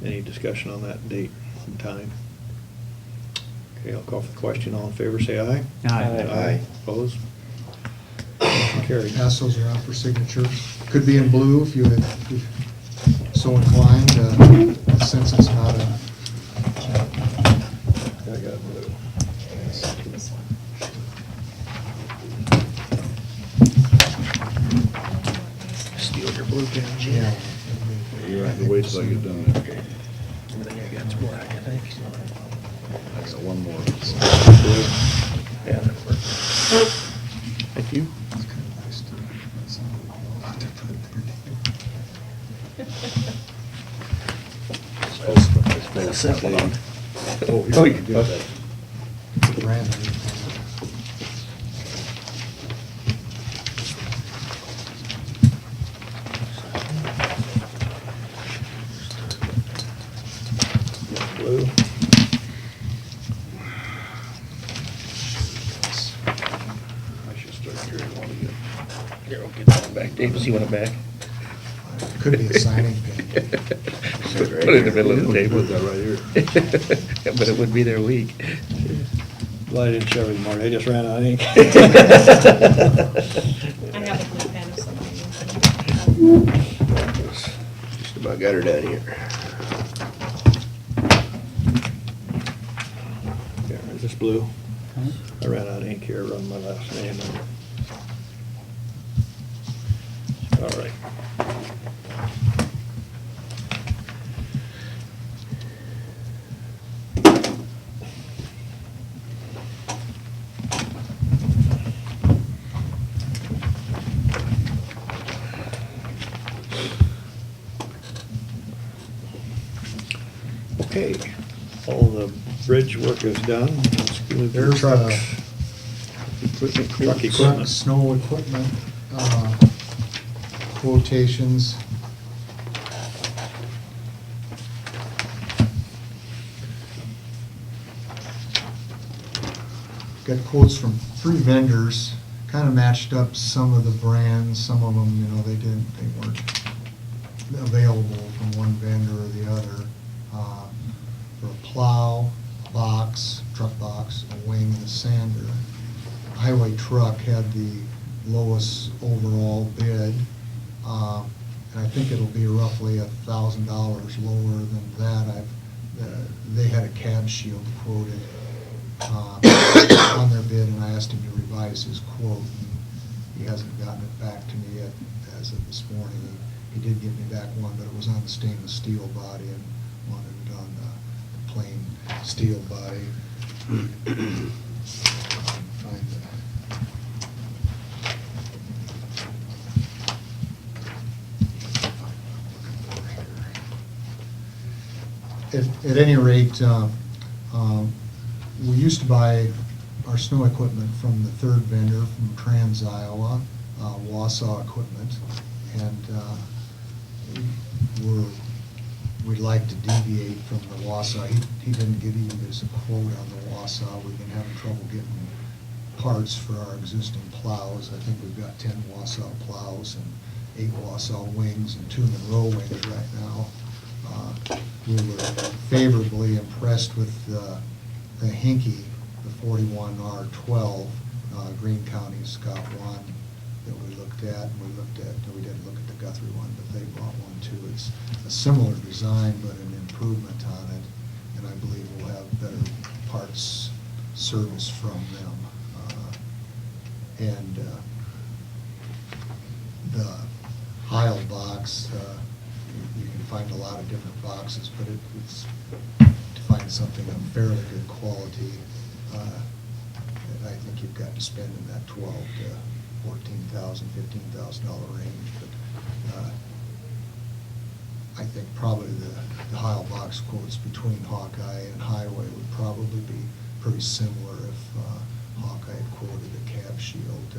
Any discussion on that date and time? Okay, I'll call for the question. All in favor, say aye. Aye. Opposed? Motion carried. Pass those around for signature. Could be in blue if you would so inclined, since it's not a. I got blue. This one. Steal your blue pen, Jim. Yeah. You have to wait till I get done. Okay. Everything I got's black, I think. I got one more. Yeah, that works. Thank you. It's kind of nice to, that's not a lot to put their name. Oh, you did that. Brand new. Blue. I should start carrying one again. Here, I'll get that one back. Davis, you want it back? Could be a signing pin. Put it in the middle of the table. Put that right here. Yeah, but it would be there a week. Well, I didn't share with you, Marty, I just ran out of ink. I have a blue pen if somebody needs it. Just about got her down here. Here, is this blue? I ran out of ink here, run my last name. All right. Okay, all the bridge work is done. Let's go to the There's trucks. Equipment, truck equipment. Snow equipment, quotations. Got quotes from 3 vendors, kind of matched up some of the brands, some of them, they weren't available from one vendor or the other. For a plow, box, truck box, a wing, and a sander. Highway truck had the lowest overall bid, and I think it'll be roughly $1,000 lower than that. They had a cab shield quoted on their bid, and I asked him to revise his quote, and he hasn't gotten it back to me yet as of this morning. He did give me back one, but it was on the stainless steel body and wanted it on the plain steel body. Find the- At any rate, we used to buy our snow equipment from the third vendor from Trans Iowa, Wausau Equipment, and we'd like to deviate from the Wausau. He didn't even give us a quote on the Wausau. We've been having trouble getting parts for our existing plows. I think we've got 10 Wausau plows and 8 Wausau wings and 2 Monroe wings right now. We were favorably impressed with the Hinky, the 41R12. Greene County's got one that we looked at, and we didn't look at the Guthrie one, but they bought one too. It's a similar design, but an improvement on it, and I believe we'll have better parts service from them. And the Heil box, you can find a lot of different boxes, but it's to find something of fairly good quality, I think you've got to spend in that $12,000 to $14,000, $15,000 range. But I think probably the Heil box quotes between Hawkeye and Highway would probably be pretty similar if Hawkeye had quoted a cab shield.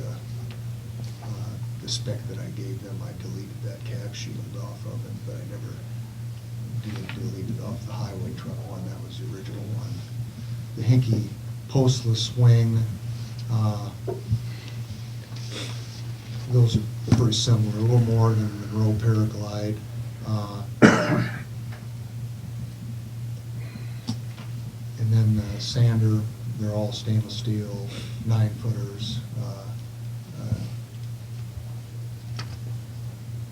The spec that I gave them, I deleted that cab shield off of it, but I never deleted off the Highway truck one. That was the original one. The Hinky postless wing, those are pretty similar, a little more than the Monroe Paraglide. And then the sander, they're all stainless steel, 9-footers.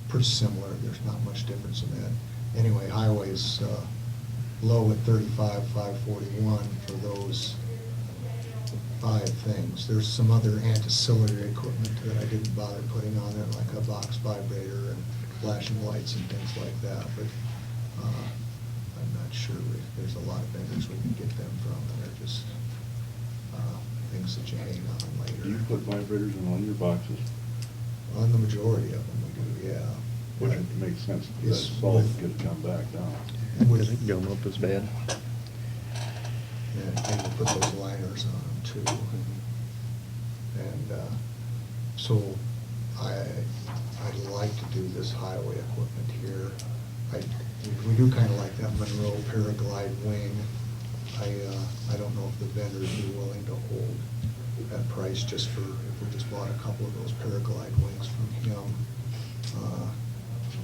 Pretty similar, there's not much difference in that. Anyway, Highway's low at $35,541 for those 5 things. There's some other ancillary equipment that I didn't bother putting on there, like a box vibrator and flashing lights and things like that, but I'm not sure. There's a lot of vendors we can get them from, and they're just things that you hang on later. Do you put vibrators in all your boxes? On the majority of them we do, yeah. Which makes sense, because Yes, that salt with- gets come back down. Doesn't gum up as bad. And maybe put those liners on them too. And so I'd like to do this highway equipment here. We do kind of like that Monroe Paraglide wing. I don't know if the vendors be willing to hold that price just for, if we just bought a couple of those Paraglide wings from him.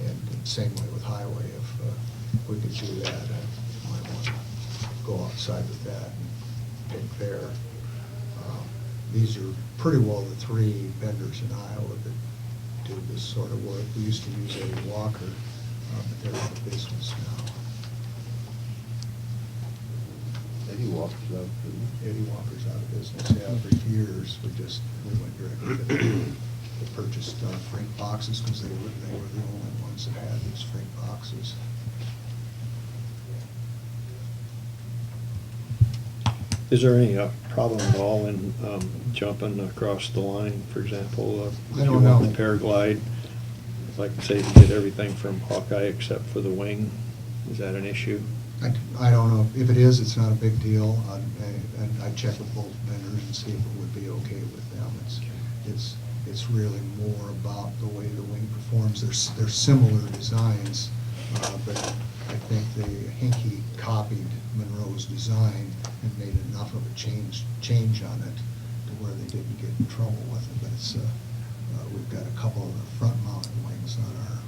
And same way with highway, if we could do that, I might want to go outside with that and pick there. These are pretty well the three vendors in Iowa that do this sort of work. We used to use Eddie Walker, but they're out of business now. Eddie Walker's out, Eddie Walker's out of business, yeah, for years. We went directly to them. We purchased freight boxes because they were the only ones that had these freight boxes. Is there any problem at all in jumping across the line, for example? I don't know. If you want the Paraglide, like say to get everything from Hawkeye except for the wing, is that an issue? I don't know. If it is, it's not a big deal. And I'd check with both vendors and see if it would be okay with them. It's really more about the way the wing performs. They're similar designs, but I think Hinkie copied Monroe's design and made enough of a change on it to where they didn't get in trouble with it. But we've got a couple of the front-mounted wings on our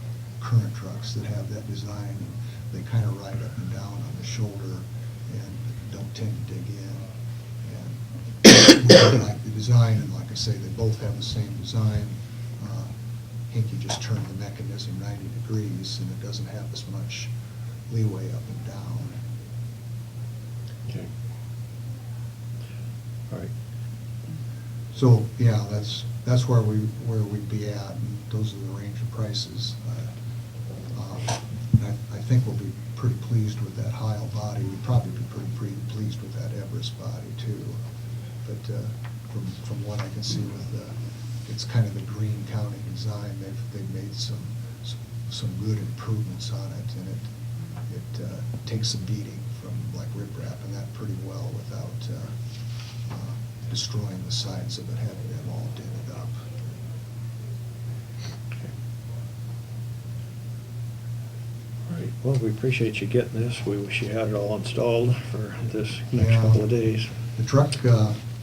current trucks that have that design. And they kind of ride up and down on the shoulder and don't tend to dig in. And we like the design, and like I say, they both have the same design. Hinkie just turned the mechanism 90 degrees, and it doesn't have as much leeway up and down. Okay. All right. So, yeah, that's where we'd be at, and those are the range of prices. I think we'll be pretty pleased with that Heil body. We'd probably be pretty pleased with that Everest body too. But from what I can see with it's kind of the Greene County design. They've made some good improvements on it, and it takes a beating from like riprap and that pretty well without destroying the sides of it, having them all dented up. All right, well, we appreciate you getting this. We wish you had it all installed for this next Yeah. couple of days. The truck.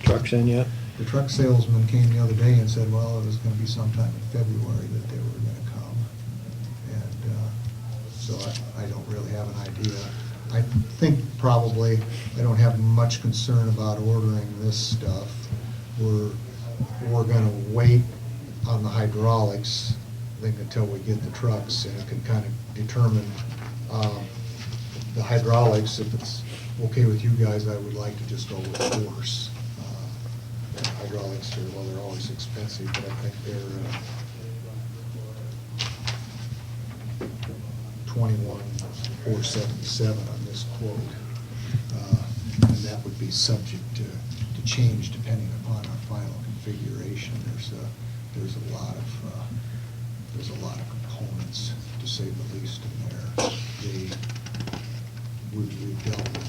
Trucks in yet? The truck salesman came the other day and said, well, it was gonna be sometime in February that they were gonna come. And so I don't really have an idea. I think probably, I don't have much concern about ordering this stuff. We're gonna wait on the hydraulics, I think, until we get the trucks, and it can kind of determine the hydraulics. If it's okay with you guys, I would like to just go with force. Hydraulics are, well, they're always expensive, but I think they're $21,477 on this quote. And that would be subject to change depending upon our final configuration. There's a lot of components, to say the least, in there. We've dealt with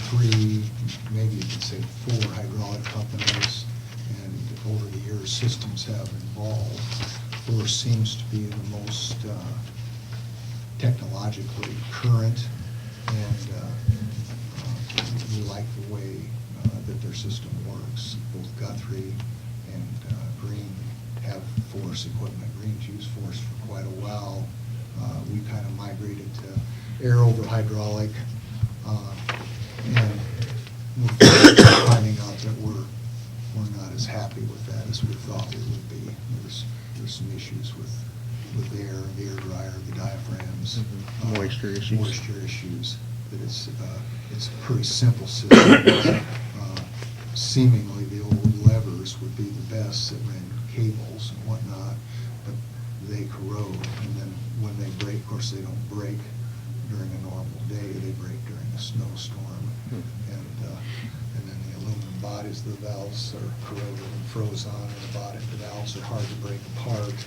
3, maybe you could say 4 hydraulic companies, and over the years, systems have evolved. Force seems to be the most technologically current, and we like the way that their system works. Both Guthrie and Greene have Force equipment. Greene's used Force for quite a while. We kind of migrated to air over hydraulic, and we're finding out that we're not as happy with that as we thought we would be. There's some issues with the air dryer, the diaphragms. Moisture issues. Moisture issues. That it's a pretty simple system. Seemingly, the old levers would be the best that ran cables and whatnot, but they corrode. And then when they break, of course, they don't break during a normal day. They break during a snowstorm. And then the aluminum bodies of the valves are corroded and froze on, and the valves are hard to break apart.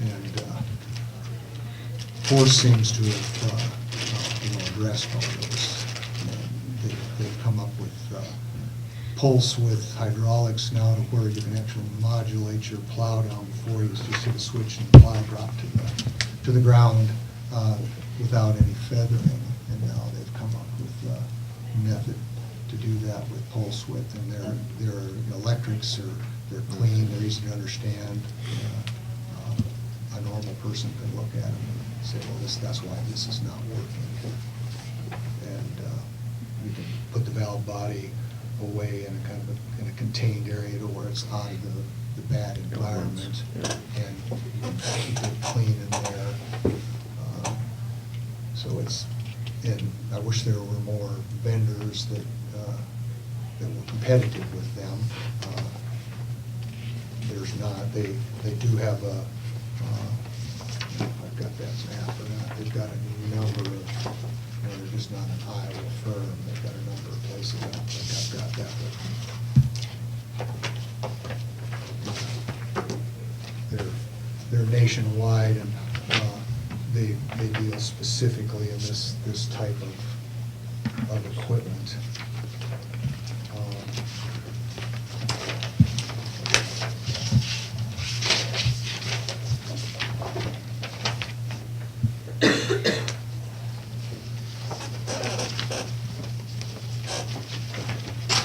And Force seems to have address photos. And they've come up with pulse width hydraulics now to where you can actually modulate your plow down before you just hit a switch and the plow drop to the ground without any feathering. And now they've come up with a method to do that with pulse width, and their electrics they're clean, they're easy to understand. A normal person can look at them and say, well, that's why this is not working. And you can put the valve body away in a kind of in a contained area to where it's out of the bad environment, and you can keep it clean in there. So it's, and I wish there were more vendors that were competitive with them. There's not. They do have a, I've got that map, but they've got a number of, they're just not an Iowa firm. They've got a number of places. I don't think I've got that with me. They're nationwide, and they deal specifically in this type of equipment.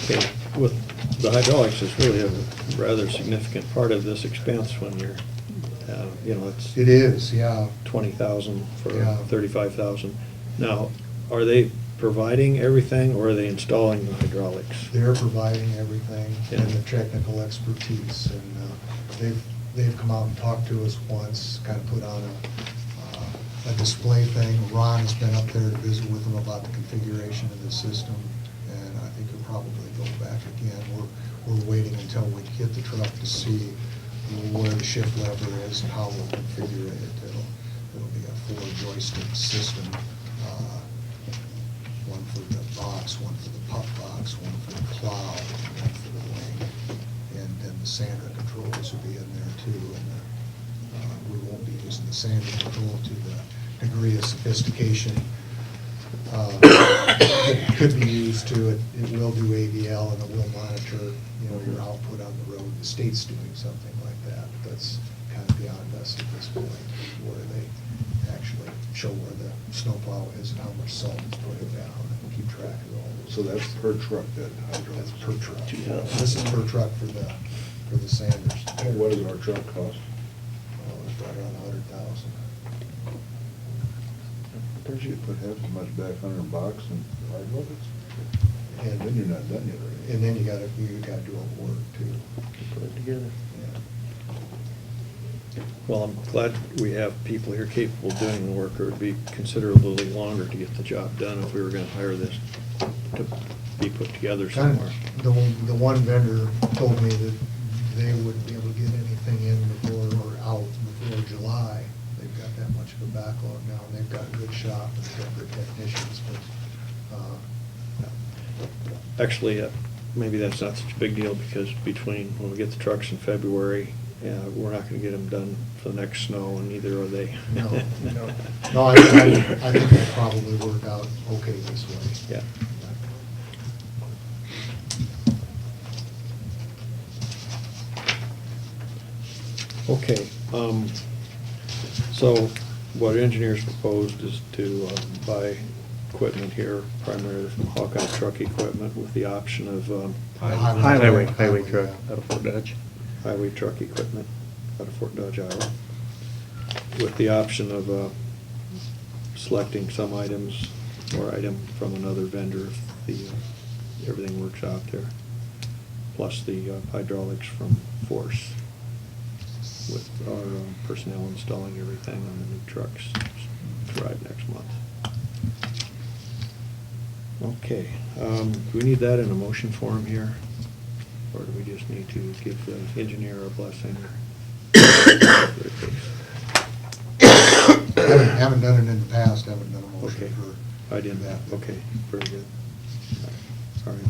Okay, with the hydraulics, it's really a rather significant part of this expense when you're, it's It is, yeah. 20,000 for Yeah. 35,000. Now, are they providing everything, or are they installing the hydraulics? They're providing everything Yeah. and the technical expertise, and they've come out and talked to us once, kind of put on a display thing. Ron has been up there to visit with them about the configuration of the system, and I think he'll probably go back again. We're waiting until we get the truck to see where the shift lever is and how we'll configure it. It'll be a 4-joystick system, one for the box, one for the pup box, one for the plow, one for the wing, and then the sander controls will be in there too. And we won't be using the sander control to the degree of sophistication that could be used to it. It will do AVL, and it will monitor, your output on the road. The state's doing something like that. That's kind of beyond us at this point, where they actually show where the snowplow is and how much salt is putting down, and keep track of all those. So that's per truck then? That's per truck. This is per truck for the Sanders. And what does our truck cost? Oh, it's right around 100,000. Don't you put half as much back on our box and hydraulics? And then you're not done yet, right? And then you gotta do all the work too. Put it together. Yeah. Well, I'm glad we have people here capable of doing the work, or it'd be considerably longer to get the job done if we were gonna hire this to be put together Kind somewhere. of, the one vendor told me that they wouldn't be able to get anything in before, or out before July. They've got that much of a backlog now, and they've got a good shop, and they've got good technicians, but, Actually, maybe that's not such a big deal, because between when we get the trucks in February, we're not gonna get them done for the next snow, and neither are they. no, I think it'll probably work out okay this way. Yeah. Okay, so what engineers proposed is to buy equipment here, primarily from Hawkeye Truck Equipment, with the option of Highway truck out of Fort Dodge. highway truck equipment out of Fort Dodge, Iowa, with the option of selecting some items or item from another vendor if everything works out there, plus the hydraulics from Force, with our personnel installing everything on the new trucks to arrive next month. Okay, do we need that in a motion form here? Or do we just need to give the engineer a blessing? Haven't done it in the past, haven't done a motion Okay, for. I didn't, that. okay, very good. All right.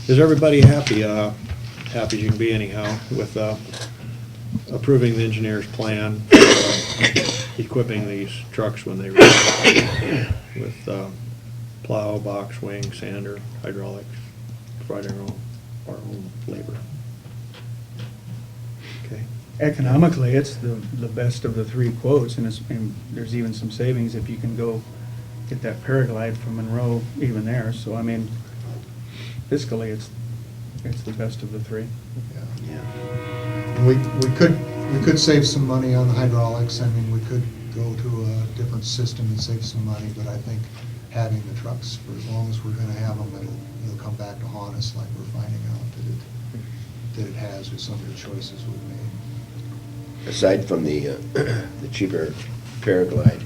Is everybody happy? Happy as you can be anyhow with approving the engineer's plan, for equipping these trucks when they run with plow, box, wing, sander, hydraulics, providing our own labor. Okay. Economically, it's the best of the three quotes, and there's even some savings if you can go get that Paraglide from Monroe even there. So, I mean, fiscally, it's the best of the three. Yeah. We could save some money on the hydraulics. I mean, we could go to a different system and save some money, but I think having the trucks, for as long as we're gonna have them, it'll come back to haunt us like we're finding out that it has with some of the choices we've made. Aside from the cheaper Paraglide,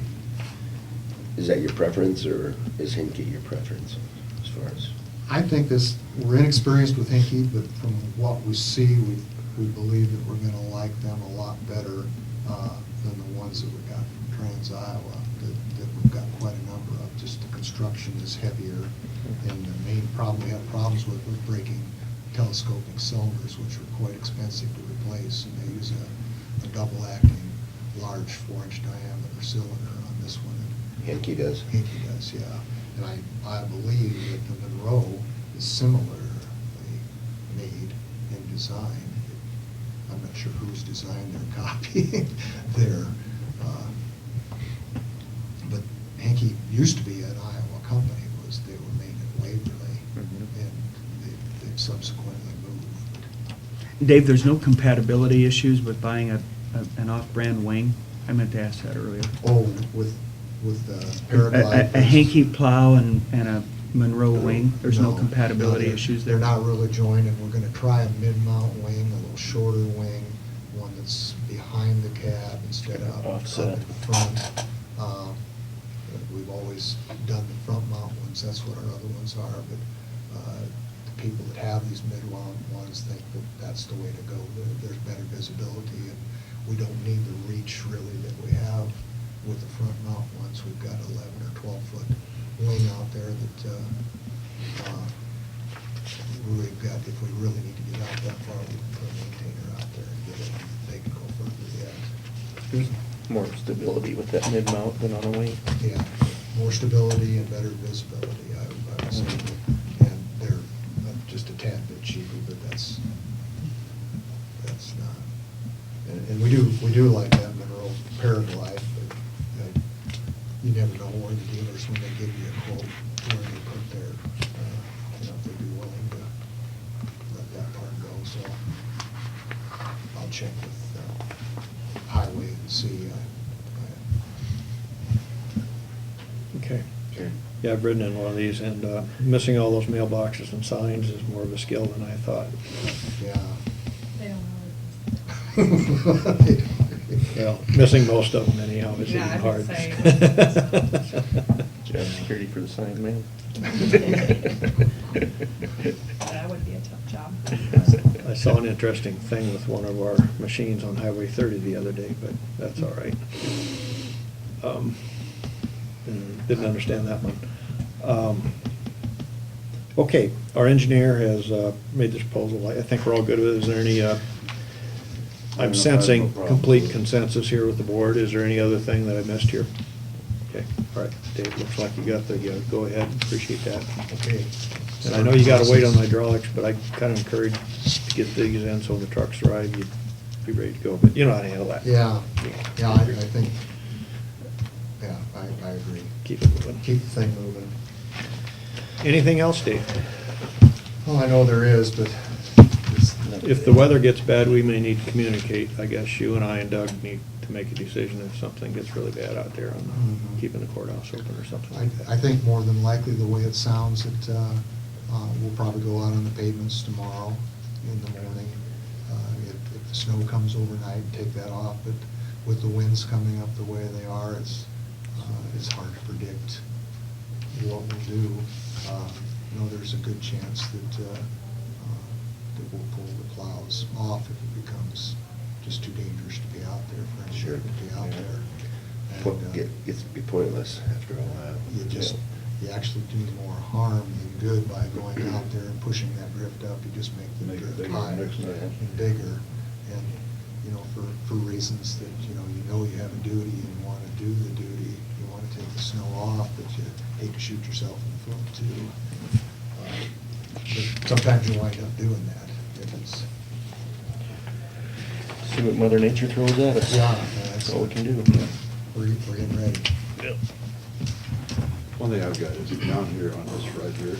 is that your preference, or is Hinky your preference as far as? I think we're inexperienced with Hinky, but from what we see, we believe that we're gonna like them a lot better than the ones that we got from Trans Iowa, that we've got quite a number of. Just the construction is heavier, and the main problem we have problems with breaking telescoping cylinders, which are quite expensive to replace, and they use a double-acting, large 4-inch diameter cylinder on this one. Hinky does? Hinky does, yeah. And I believe that the Monroe is similarly made and designed. I'm not sure whose design they're copying there. But Hinky used to be an Iowa company. They were made in Waverly, and they've subsequently moved. Dave, there's no compatibility issues with buying an off-brand wing? I meant to ask that earlier. Oh, with Paraglide. A Hinky plow and a Monroe wing, there's no compatibility they're- issues there? They're not really joined, and we're gonna try a mid-mount wing, a little shorter wing, one that's behind the cab instead of up Offset. at the front. We've always done the front mount ones, that's what our other ones are, but the people that have these mid-mount ones think that that's the way to go. There's better visibility, and we don't need the reach really that we have with the front mount ones. We've got 11 or 12-foot wing out there that we've got, if we really need to get out that far, we can put a maintainer out there and get it, they can go further yet. There's more stability with that mid-mount than on a wing. Yeah, more stability and better visibility, I would say. And they're just a tad bit cheaper, but that's not. And we do like that Monroe Paraglide, but you never know where the dealers, when they give you a quote, where they put their, if they'd be willing to let that part go, so I'll check with Highway and see. Okay. Yeah, I've ridden in one of these, and missing all those mailboxes and signs is more of a skill than I thought. Yeah. They don't know. Well, missing most of them anyhow is even Yeah, I hard. would say. Job security for the sign man. That would be a tough job. I saw an interesting thing with one of our machines on Highway 30 the other day, but that's all right. Didn't understand that one. Okay, our engineer has made this proposal. I think we're all good with it. Is there any, I'm sensing complete consensus here with the board. Is there any other thing that I missed here? Okay, all right, Dave, looks like you got the, go ahead, appreciate that. Okay. And I know you gotta wait on the hydraulics, but I kinda encourage to get these in so when the trucks arrive, you'd be ready to go, but you know how to handle that. Yeah, I think, yeah, I agree. Keep it moving. Keep the thing moving. Anything else, Dave? Well, I know there is, but If the weather gets bad, we may need to communicate. I guess you and I and Doug need to make a decision if something gets really bad out there on Mhm. keeping the courthouse open or something like that. I think more than likely, the way it sounds, that we'll probably go out on the pavements tomorrow in the morning. If the snow comes overnight, take that off, but with the winds coming up the way they are, it's hard to predict what we'll do. There's a good chance that we'll pull the plows off if it becomes just too dangerous to be out there, for Sure. instance, to be out there. And, Gets to be pointless after a while. you actually do more harm than good by going out there and pushing that drift up. You just make the Make it drift bigger higher next time. and bigger. And you know, for reasons that, you know you have a duty and you want to do the duty, you want to take the snow off, but you hate to shoot yourself in the foot too. But sometimes you wind up doing that if it's. See what Mother Nature throws at us. Yeah, That's all we can do. We're getting ready. One thing I've got is down here on this right here,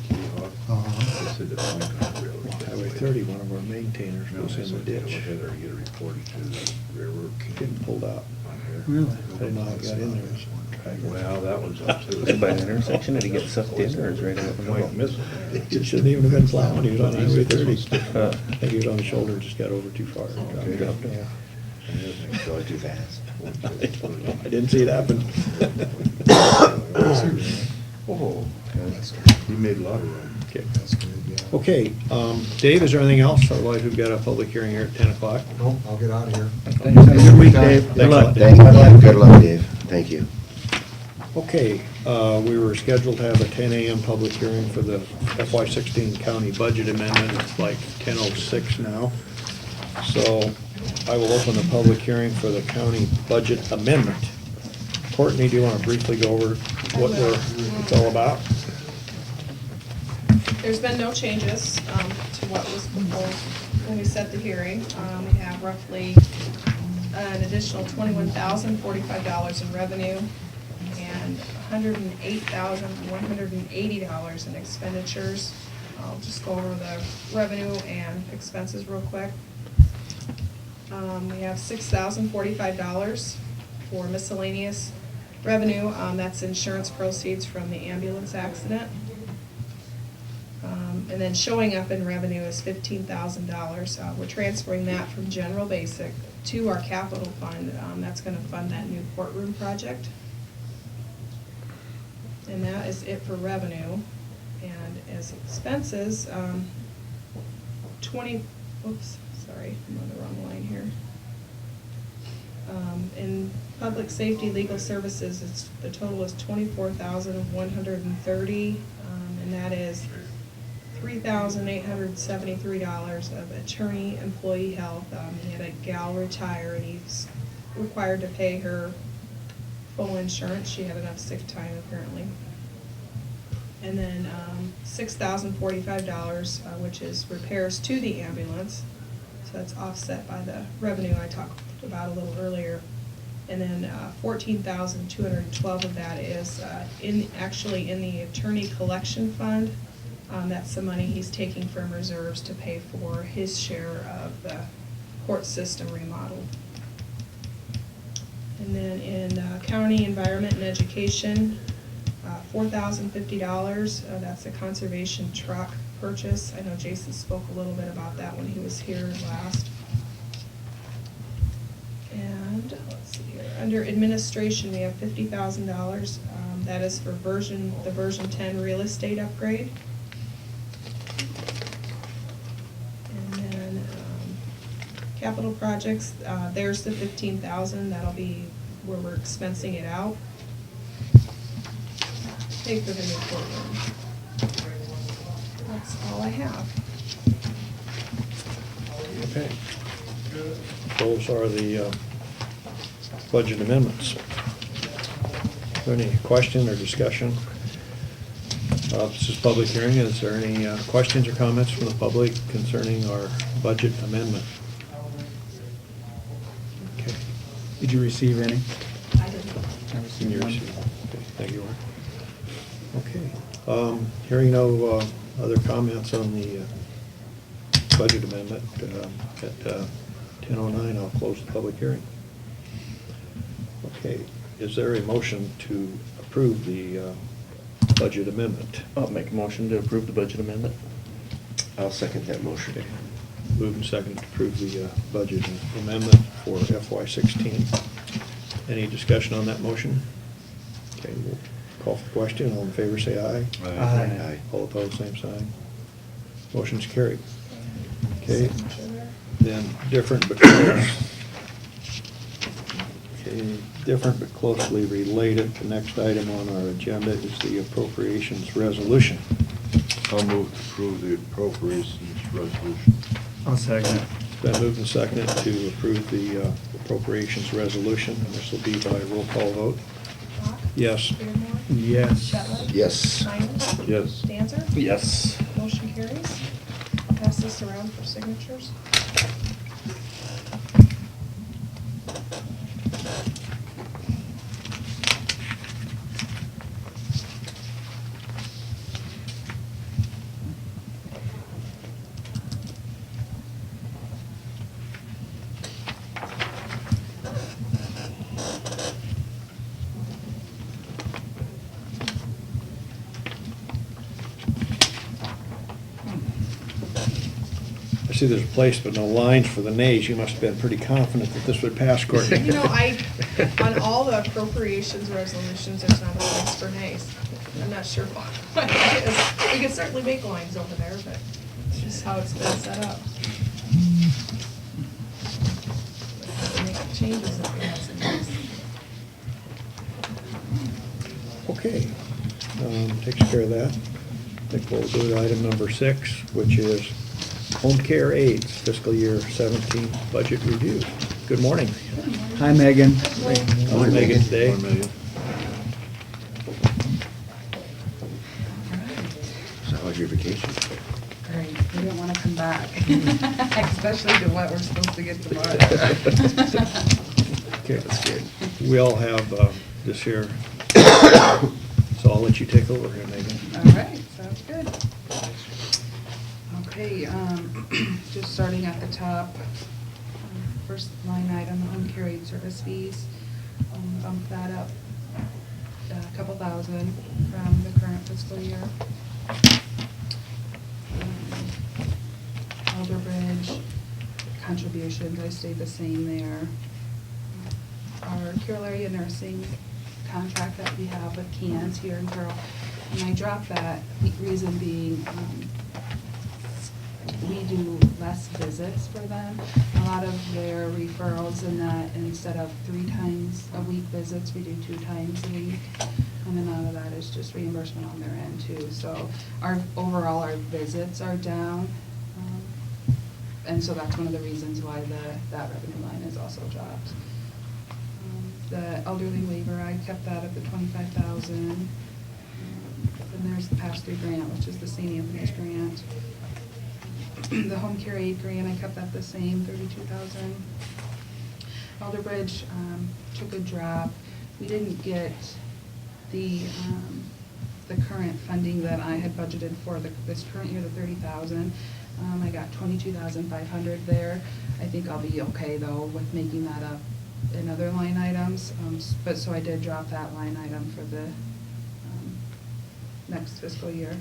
Keyhawk, Uh-huh. it said the Pinecone Railroad. Highway 30, one of our maintainers was in the ditch. Look at it or get it reported to the railroad. Getting pulled out. On here. Really? I didn't know how it got in there. Well, that was up to. Was it by the intersection? Did he get sucked in, or is it right out the middle? Might miss it. It shouldn't even have been plowing, he was on Highway 30. Uh, I think he was on the shoulder, and just got over too far. Okay. Dropped down. Going too fast. I didn't see it happen. Oh, That's good. he made a lot of room. Okay. That's good, yeah. Okay, Dave, is there anything else? Otherwise, we've got a public hearing here at 10 o'clock. Nope, I'll get out of here. Thanks. Have a good week, Dave. Good Thanks a luck. lot, Thank you. Good luck, Dave. Thank you. Okay, we were scheduled to have a 10 a.m. public hearing for the FY16 county budget amendment. It's like 10:06 now. So I will open the public hearing for the county budget amendment. Courtney, do you want to briefly go over what it's all about? There's been no changes to what was proposed when we set the hearing. We have roughly an additional $21,045 in revenue and $108,180 in expenditures. I'll just go over the revenue and expenses real quick. We have $6,045 for miscellaneous revenue. That's insurance proceeds from the ambulance accident. And then showing up in revenue is $15,000. We're transferring that from general basic to our capital fund. That's gonna fund that new courtroom project. And that is it for revenue. And as expenses, oops, sorry, I'm on the wrong line here. In public safety legal services, the total is $24,130, and that is $3,873 of attorney employee health. He had a gal retire and he's required to pay her full insurance. She had enough sick time apparently. And then $6,045, which is repairs to the ambulance. So that's offset by the revenue I talked about a little earlier. And then $14,212 of that is actually in the attorney collection fund. That's the money he's taking from reserves to pay for his share of the court system remodel. And then in county environment and education, $4,050. That's a conservation truck purchase. I know Jason spoke a little bit about that when he was here last. And let's see here, under administration, we have $50,000. That is for the version 10 real estate upgrade. And then capital projects, there's the $15,000. That'll be where we're expensing it out. Pay for the new courtroom. That's all I have. Okay. Those are the budget amendments. Is there any question or discussion? This is public hearing. Is there any questions or comments from the public concerning our budget amendment? Okay. Did you receive any? I didn't. I received one. Okay, thank you, Warren. Okay, hearing no other comments on the budget amendment, at 10:09, I'll close the public hearing. Okay, is there a motion to approve the budget amendment? I'll make a motion to approve the budget amendment. I'll second that motion. Okay. Moved and seconded to approve the budget amendment for FY16. Any discussion on that motion? Okay, we'll call for the question. All in favor, say aye. Aye. All opposed, same sign. Motion's carried. Okay, then different but close. Okay, different but closely related. The next item on our agenda is the appropriations resolution. I'll move to approve the appropriations resolution. I'll second it. Been moved and seconded to approve the appropriations resolution, and this will be by roll call vote. Rock? Yes. Beardmore? Yes. Shetler? Yes. Steiner? Yes. Danzer? Yes. Motion carries. I'll pass this around for signatures. I see there's a place but no lines for the nays. You must have been pretty confident that this would pass, Courtney. You know, on all the appropriations resolutions, there's not a place for nays. I'm not sure why that is. We could certainly make lines over there, but it's just how it's been set up. Make changes if we have some nays. Okay, takes care of that. I think we'll go to item number 6, which is home care aides fiscal year 17 budget review. Good morning. Hi, Megan. How's Megan today? So how was your vacation? Great, we didn't want to come back, especially to what we're supposed to get tomorrow. Okay, That's good. we all have this here. So I'll let you take over here, Megan. All right, sounds good. Okay, just starting at the top, first line item, home care aid service fees. Bump that up a couple thousand from the current fiscal year. Elder Bridge contributions, I stayed the same there. Our Carroll area nursing contract that we have with CANS here in Carroll, and I dropped that, reason being, we do less visits for them. A lot of their referrals and that, instead of 3 times a week visits, we do 2 times a week. And then out of that is just reimbursement on their end too. So overall, our visits are down. And so that's one of the reasons why that revenue line is also dropped. The elderly waiver, I kept that at the 25,000. Then there's the pass-through grant, which is the St. Anthony's grant. The home care aid grant, I kept that the same, 32,000. Elder Bridge took a drop. We didn't get the current funding that I had budgeted for this current year, the 30,000. I got 22,500 there. I think I'll be okay though with making that up in other line items. But so I did drop that line item for the next fiscal year.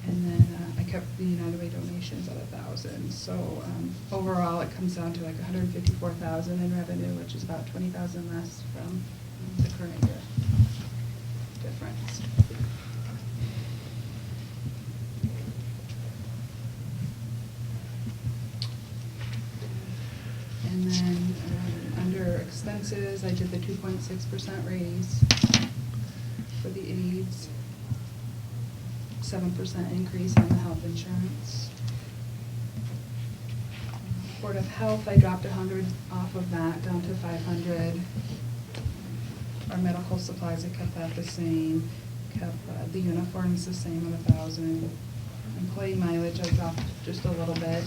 And then I kept the United Way donations at 1,000. So overall, it comes down to like 154,000 in revenue, which is about 20,000 less from the current year difference. And then under expenses, I did the 2.6% raise for the aides. 7% increase on the health insurance. Board of Health, I dropped 100 off of that down to 500. Our medical supplies, I kept that the same. Kept the uniforms the same at 1,000. Employee mileage, I dropped just a little bit.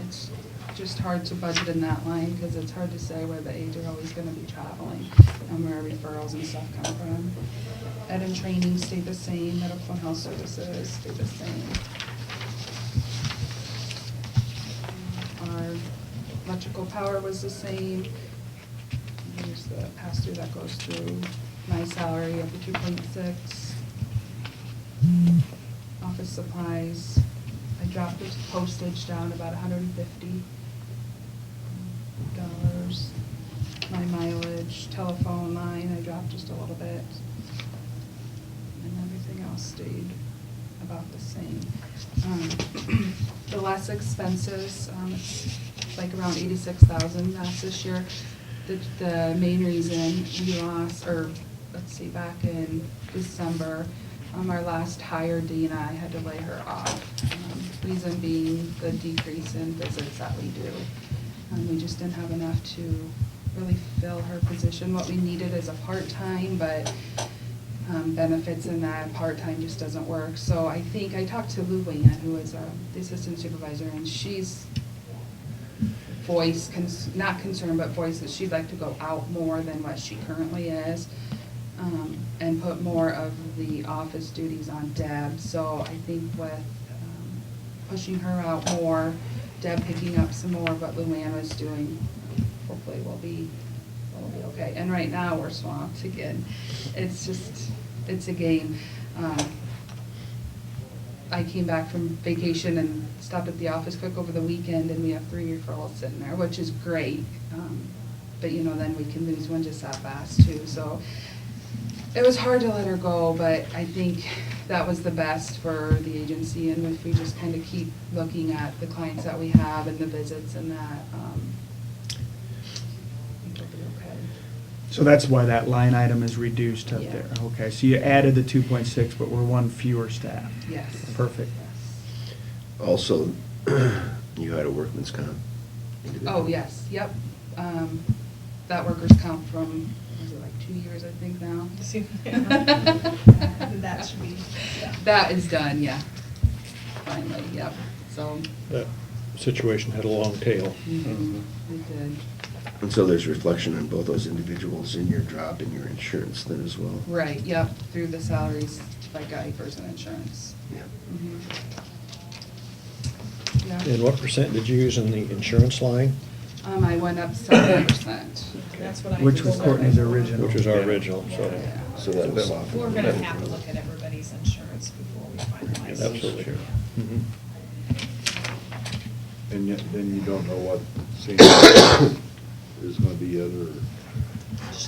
It's just hard to budget in that line because it's hard to say where the aides are always going to be traveling and where referrals and stuff come from. Ed and training stayed the same. Medical and health services stayed the same. Our electrical power was the same. There's the pass-through that goes through my salary at the 2.6. Office supplies, I dropped the postage down about $150. My mileage, telephone line, I dropped just a little bit. And everything else stayed about the same. The less expenses, it's like around 86,000 that's this year. The main reason we lost, or let's see, back in December, Our last hire, Dina, I had to lay her off. Reason being the decrease in visits that we do. We just didn't have enough to really fill her position. What we needed is a part-time, but benefits in that part-time just doesn't work. So I think, I talked to Luann, who is the assistant supervisor, and she's not concerned, but voiced that she'd like to go out more than what she currently is, and put more of the office duties on Deb. So I think with pushing her out more, Deb picking up some more of what Luann was doing, hopefully we'll be okay. And right now, we're swamped again. It's a game. I came back from vacation and stopped at the office quick over the weekend, and we have 3 referrals sitting there, which is great. But then we can lose one just that fast too. So it was hard to let her go, but I think that was the best for the agency. And if we just kind of keep looking at the clients that we have and the visits and that, I think we'll be okay. So that's why that line item is reduced up Yeah. there. Okay, so you added the 2.6, but we're one fewer staff. Yes. Perfect. Yes. Also, you had a workman's comp. individual. Oh, yes, yep. That workers' comp from, was it like 2 years, I think now? That should be, yeah. That is done, yeah. Finally, yep, so. That situation had a long tail. It did. And so there's reflection on both those individuals in your drop in your insurance then as well. Right, yep, through the salaries, like IFRS and insurance. Yeah. Mhm. Yeah. And what percent did you use in the insurance line? I went up 7%. That's what I. Which was Courtney's original. Which was our original, so. Yeah. So that was softened. We're gonna have to look at everybody's insurance before we finalize. Absolutely. Mhm. And yet, then you don't know what same is gonna be yet, or,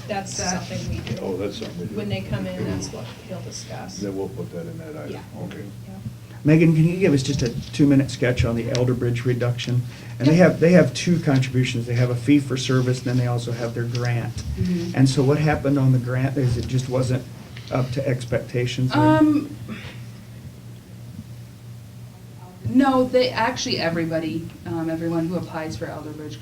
That's something we do. oh, that's something we do. When they come in, that's what he'll discuss. Then we'll put that in that item, Yeah. okay. Yeah. Megan, can you give us just a 2-minute sketch on the Elder Bridge reduction? And they have 2 contributions. They have a fee for service, and then they also have their grant. Mhm. And so what happened on the grant is it just wasn't up to expectations? No, they, actually, everybody, everyone who applies for Elder Bridge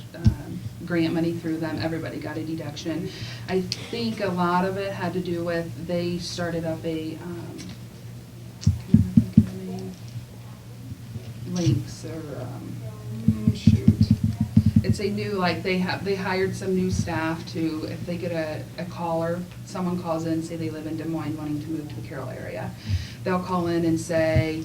grant money through them, everybody got a deduction. I think a lot of it had to do with, they started up a, can I think of the name? Links, or, shoot. It's a new, like, they hired some new staff to, if they get a caller, someone calls in, say they live in Des Moines wanting to move to the Carroll area, they'll call in and say,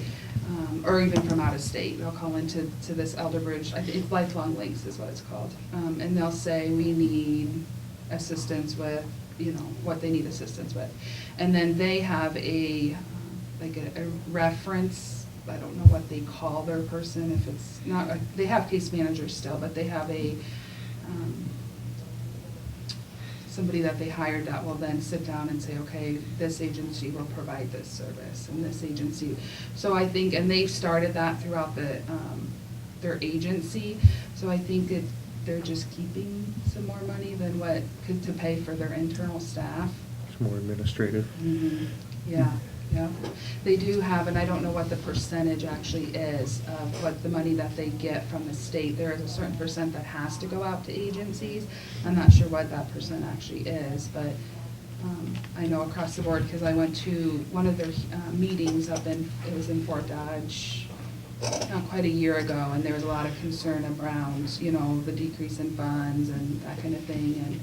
or even from out of state, they'll call into this Elder Bridge, I think it's Lifelong Links is what it's called, and they'll say, we need assistance with, what they need assistance with. And then they have a reference, I don't know what they call their person, if it's not, they have case managers still, but they have a, somebody that they hired that will then sit down and say, okay, this agency will provide this service, and this agency. So I think, and they've started that throughout their agency, so I think they're just keeping some more money than what, to pay for their internal staff. It's more administrative. Yeah, yeah. They do have, and I don't know what the percentage actually is of what the money that they get from the state. There is a certain percent that has to go out to agencies. I'm not sure what that percent actually is, but I know across the board, because I went to one of their meetings it was in Fort Dodge, not quite a year ago, and there was a lot of concern around, the decrease in funds and that kind of thing, and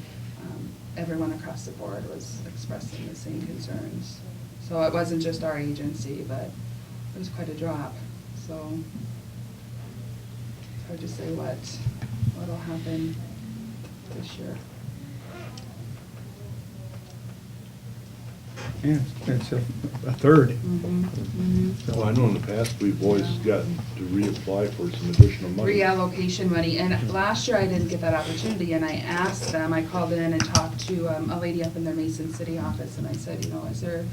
everyone across the board was expressing the same concerns. So it wasn't just our agency, but it was quite a drop, so it's hard to say what'll happen this year. Yeah, it's a third. Well, I know in the past, we've always gotten to reapply for some additional money. Reallocation money, and last year I didn't get that opportunity, and I asked them, I called in and talked to a lady up in their Mason City office, and I said, is there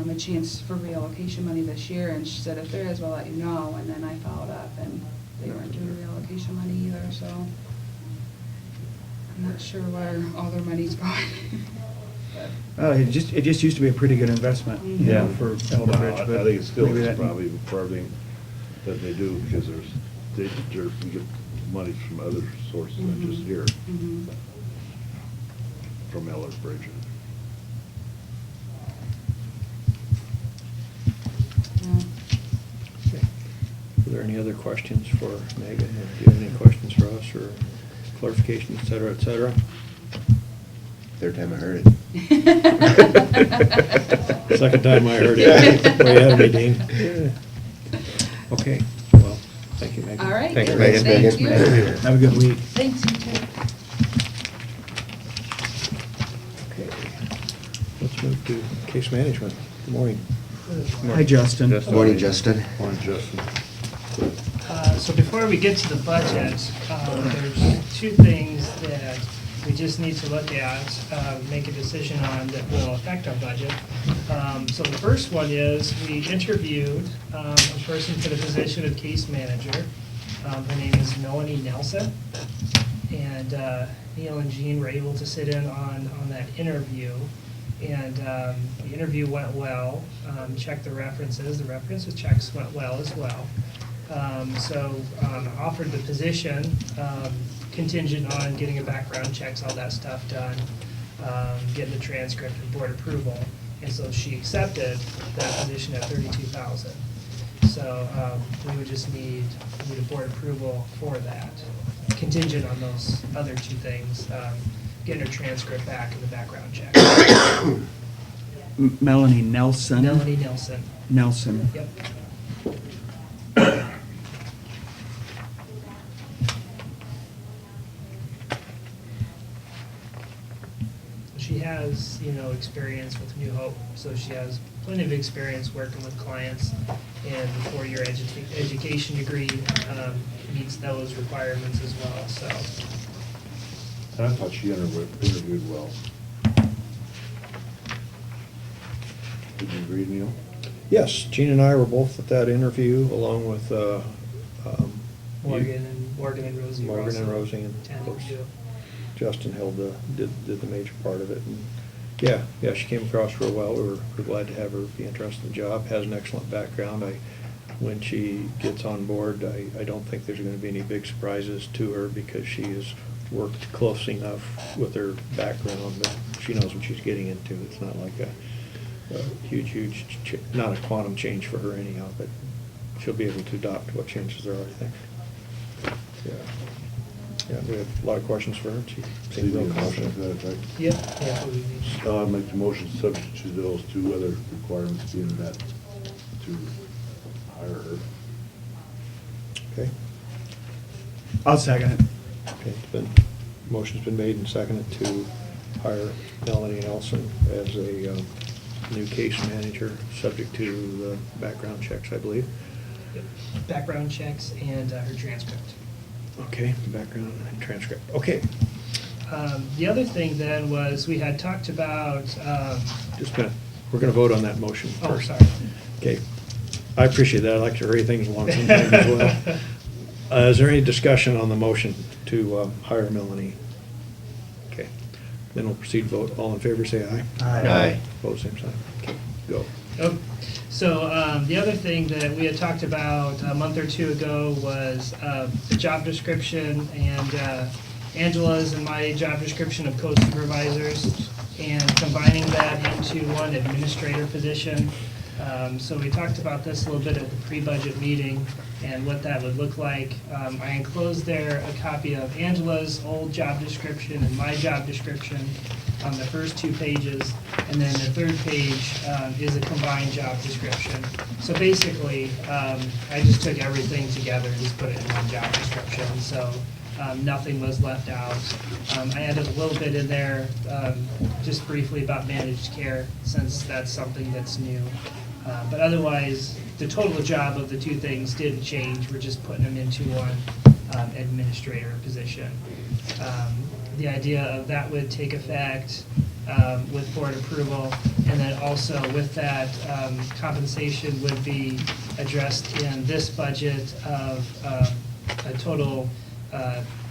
a chance for reallocation money this year? And she said, if there is, we'll let you know. And then I followed up, and they weren't doing reallocation money either, so I'm not sure where all their money's going. It just used to be a pretty good investment, you know, for Elder Well, Bridge, but I think it still maybe is that- probably for everything that they do, because we get money from other sources than just here, Mhm. from Ellis Bridge. Yeah. Okay. Are there any other questions for Megan? Do you have any questions for us, or clarification, et cetera, et cetera? Third time I heard it. Second time I heard it. Way ahead of me, Dean. Okay, well, thank you, Megan. All right. Thanks, good. Megan. Thank you. Have a good week. Thanks, you too. Okay. Let's move to case management. Good morning. Hi, Justin. Morning, Justin. Morning, Justin. So before we get to the budget, there's two things that we just need to look at, make a decision on that will affect our budget. So the first one is, we interviewed a person for the position of case manager. Her name is Melanie Nelson. And Neil and Jean were able to sit in on that interview. And the interview went well, checked the references checks went well as well. So offered the position, contingent on getting a background checks, all that stuff done, getting the transcript and board approval. And so she accepted that position at $32,000. So we would just need a board approval for that, contingent on those other two things, getting her transcript back and the background check. Melanie Nelson. Melanie Nelson. Nelson. Yep. She has, experience with New Hope, so she has plenty of experience working with clients, and the four-year education degree meets those requirements as well, so. I thought she interviewed well. Did you agree, Neil? Yes, Gene and I were both at that interview, along with Morgan and Rosie. were Morgan and also Rosie, and of attending course too. Justin did the major part of it. And yeah, she came across real well. We're glad to have her be interested in the job. Has an excellent background. When she gets on board, I don't think there's going to be any big surprises to her, because she has worked close enough with her background that she knows what she's getting into. It's not like a huge, not a quantum change for her anyhow, but she'll be able to adopt what changes there are, I think. Yeah, we have a lot of questions for her. She So seems you real need a motion to confident. that effect? Yep, yeah, we need. I'll make the motion subject to those two other requirements being met to hire her. Okay, I'll second it. okay, motion's been made and seconded to hire Melanie Nelson as a new case manager, subject to the background checks, I believe. Yep. Background checks and her transcript. Okay, background and transcript. Okay, The other thing then was, we had talked about, just a minute. We're going to vote on that motion oh, first. sorry. Okay, I appreciate that. I like to hurry things along sometimes as well. Is there any discussion on the motion to hire Melanie? Okay, then we'll proceed to vote. All in favor, say aye. Aye. Opposed, same sign. Okay, go. Oh, so the other thing that we had talked about a month or two ago was the job description, and Angela's and my job description of code supervisors, and combining that into one administrator position. So we talked about this a little bit at the pre-budget meeting and what that would look like. I enclosed there a copy of Angela's old job description and my job description on the first 2 pages, and then the third page is a combined job description. So basically, I just took everything together and just put it in one job description, so nothing was left out. I added a little bit in there, just briefly about managed care, since that's something that's new. But otherwise, the total job of the 2 things didn't change. We're just putting them into one administrator position. The idea of that would take effect with board approval, and then also with that, compensation would be addressed in this budget of a total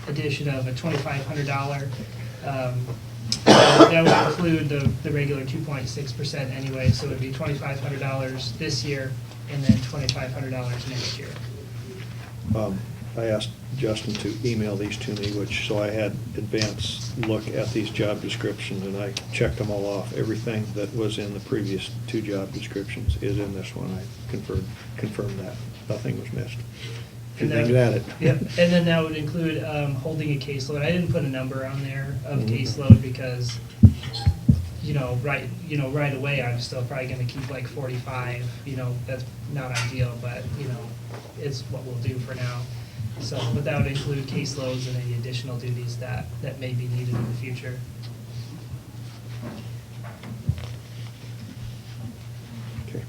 addition of a $2,500 that would include the regular 2.6% anyway, so it'd be $2,500 this year and then $2,500 next year. I asked Justin to email these to me, so I had advance look at these job descriptions, and I checked them all off. Everything that was in the previous two job descriptions is in this one. I confirmed that. Nothing was missed. Few And that- things added. Yep, and then that would include holding a caseload. I didn't put a number on there of caseload because, right away, I'm still probably gonna keep like 45, that's not ideal, but, it's what we'll do for now. So, but that would include caseloads and any additional duties that may be needed in the future. Okay.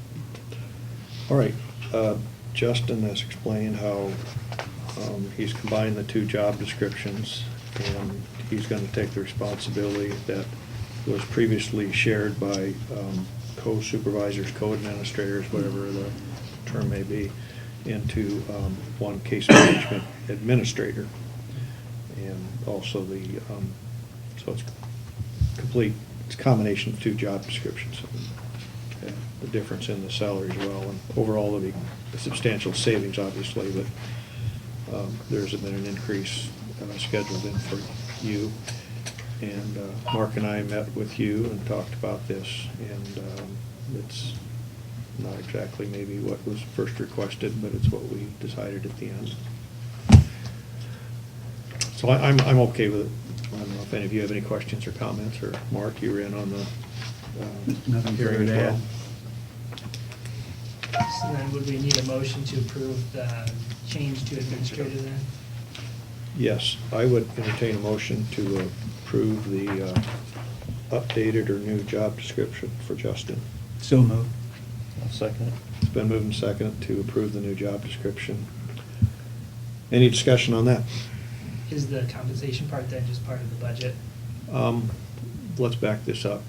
All right. Justin has explained how he's combined the two job descriptions, and he's going to take the responsibility that was previously shared by co-supervisors, co-administrators, whatever the term may be, into one case management administrator. And also so it's complete, it's a combination of two job descriptions. And the difference in the salary as well. And overall, there'll be a substantial savings, obviously, but there's been an increase scheduled in for you. And Mark and I met with you and talked about this, and it's not exactly maybe what was first requested, but it's what we decided at the end. So I'm okay with it. I don't know if any of you have any questions or comments, or Mark, you were in on the Nothing hearing further as to well. add. So then would we need a motion to approve the change to administrator then? Yes, I would entertain a motion to approve the updated or new job description for Justin. So moved. I'll second it. It's been moved and seconded to approve the new job description. Any discussion on that? Is the compensation part then just part of the budget? Let's back this up.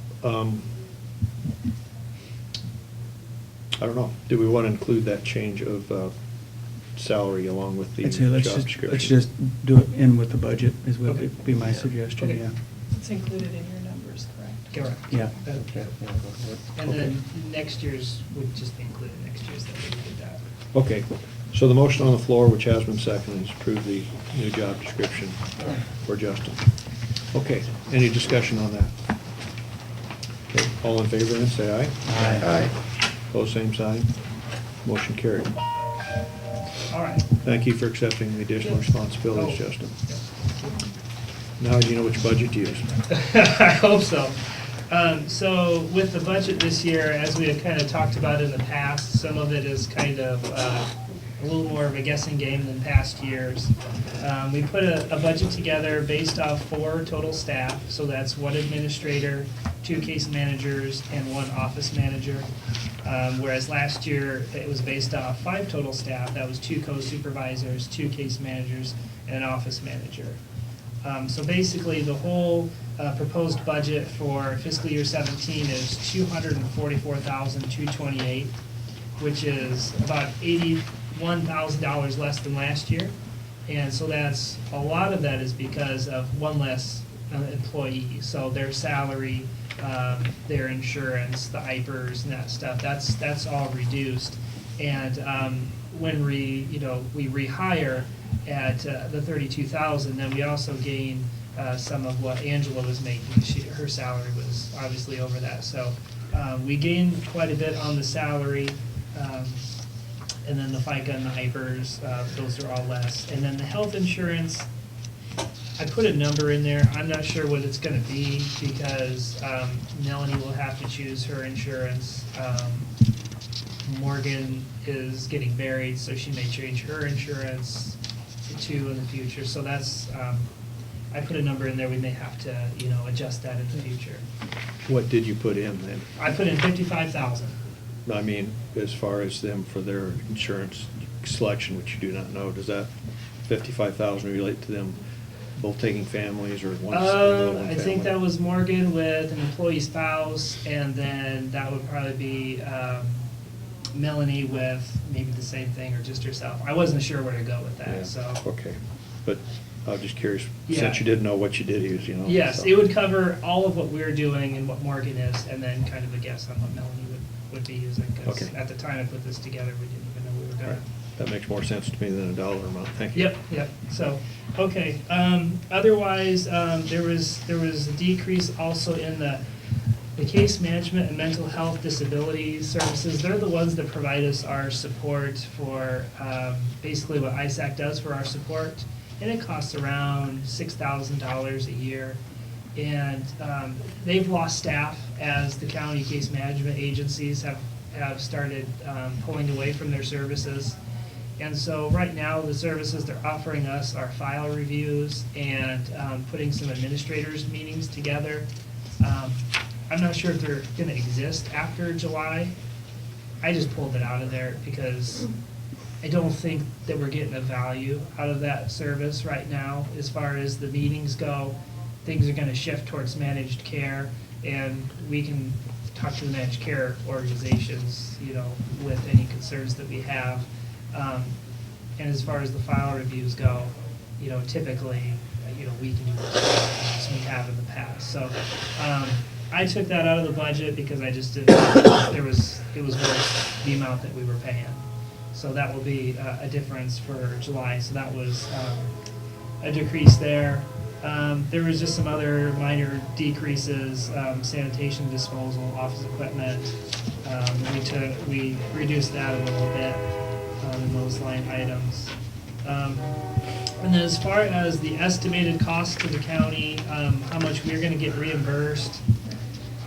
I don't know. Do we want to include that change of salary along with the I'd say let's job just, description? let's just do it in with the budget, is what Okay. would be my suggestion, Okay. yeah. It's included in your numbers, correct? Correct. Yeah. Okay. And then next year's would just be included next year's, that we did that. Okay, so the motion on the floor, which has been seconded, is approve the new job description for Justin. Okay, any discussion on that? Okay, all in favor, then say aye. Aye. Pose same sign. Motion carried. All right. Thank you for accepting the additional responsibilities, Oh. Justin. Now you know which budget to use. I hope so. So with the budget this year, as we have kind of talked about in the past, some of it is kind of a little more of a guessing game than past years. We put a budget together based off 4 total staff, so that's 1 administrator, 2 case managers, and 1 office manager. Whereas last year, it was based off 5 total staff, that was 2 co-supervisors, 2 case managers, and an office manager. So basically, the whole proposed budget for fiscal year 17 is $244,228, which is about $81,000 less than last year. And so that's, a lot of that is because of 1 less employee. So their salary, their insurance, the IPERS and that stuff, that's all reduced. And when we rehire at the 32,000, then we also gain some of what Angela was making. Her salary was obviously over that. So we gained quite a bit on the salary. And then the FICA and the IPERS, those are all less. And then the health insurance, I put a number in there. I'm not sure what it's gonna be because Melanie will have to choose her insurance. Morgan is getting married, so she may change her insurance too in the future. So that's, I put a number in there. We may have to, adjust that in the future. What did you put in then? I put in 55,000. I mean, as far as them for their insurance selection, which you do not know, does that 55,000 relate to them both taking families or one single one I family? think that was Morgan with an employee spouse, and then that would probably be Melanie with maybe the same thing or just herself. I wasn't sure where to go with Yeah, that, so. okay, but I was just curious, Yeah. since you didn't know what you did use, you know? Yes, so. it would cover all of what we're doing and what Morgan is, and then kind of a guess on what Melanie would be using. Because Okay. at the time I put this together, we didn't even know we were All gonna. right. That makes more sense to me than a dollar amount, thank you. Yep, so, okay, otherwise, there was a decrease also in the case management and mental health disability services. They're the ones that provide us our support for, basically what ISAC does for our support. And it costs around $6,000 a year. And, they've lost staff as the county case management agencies have started, pulling away from their services. And so right now, the services they're offering us are file reviews and putting some administrators' meetings together. I'm not sure if they're gonna exist after July. I just pulled it out of there because I don't think that we're getting a value out of that service right now. As far as the meetings go, things are gonna shift towards managed care, and we can talk to the managed care organizations, you know, with any concerns that we have. And as far as the file reviews go, you know, typically, you know, we can do those as we have in the past. So, I took that out of the budget because I just didn't, it was worth the amount that we were paying. So that will be a difference for July, so that was a decrease there. There was just some other minor decreases, sanitation disposal, office equipment. We reduced that a little bit in those line items. And then as far as the estimated cost to the county, how much we're gonna get reimbursed,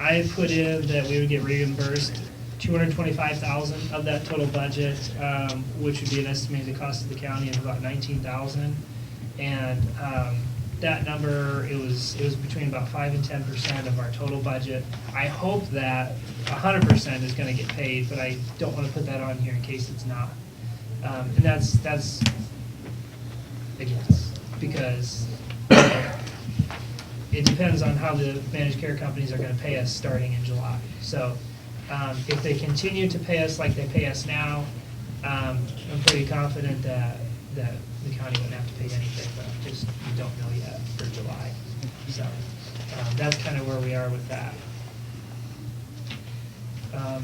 I put in that we would get reimbursed $225,000 of that total budget, which would be an estimated cost to the county of about $19,000. And that number, it was between about 5 and 10% of our total budget. I hope that 100% is gonna get paid, but I don't wanna put that on here in case it's not. And that's a guess, because it depends on how the managed care companies are gonna pay us starting in July. So, if they continue to pay us like they pay us now, I'm pretty confident that the county wouldn't have to pay anything, but just, we don't know yet for July. So, that's kind of where we are with that.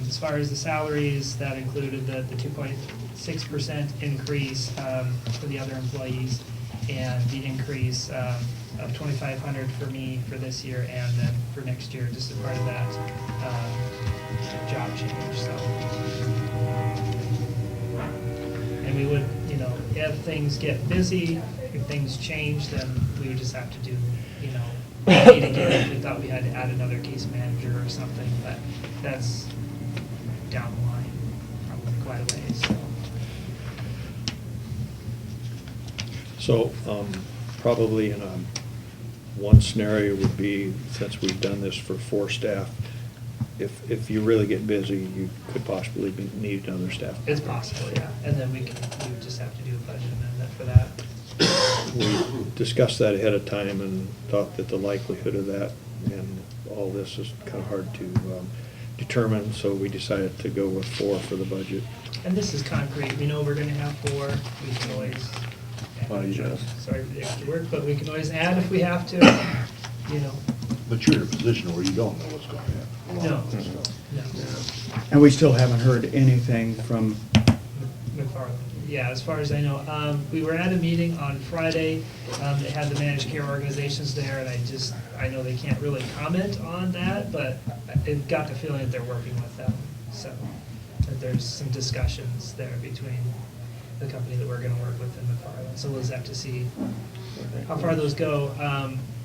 As far as the salaries, that included the 2.6% increase for the other employees, and the increase of $2,500 for me for this year, and then for next year, just as part of that job change, so. And we would, you know, if things get busy, if things change, then we would just have to do, you know, meet again if we thought we had to add another case manager or something, but that's down the line, probably quite a ways, so. So, probably in one scenario would be, since we've done this for 4 staff, if you really get busy, you could possibly need another staff. It's possible, yeah, and then we would just have to do a budget amendment for that. We discussed that ahead of time and thought that the likelihood of that and all this is kind of hard to determine, so we decided to go with 4 for the budget. And this is concrete, we know we're gonna have 4, we can always. Sorry for the extra work, but we can always add if we have to, you know. But you're in a position where you don't know what's going to happen. a lot No, of this stuff. no. And we still haven't heard anything from, McFarland. Yeah, as far as I know. We were at a meeting on Friday. They had the managed care organizations there, and I know they can't really comment on that, but I've got the feeling that they're working with them. So, that there's some discussions there between the company that we're gonna work with in McFarland. So we'll just have to see how far those go.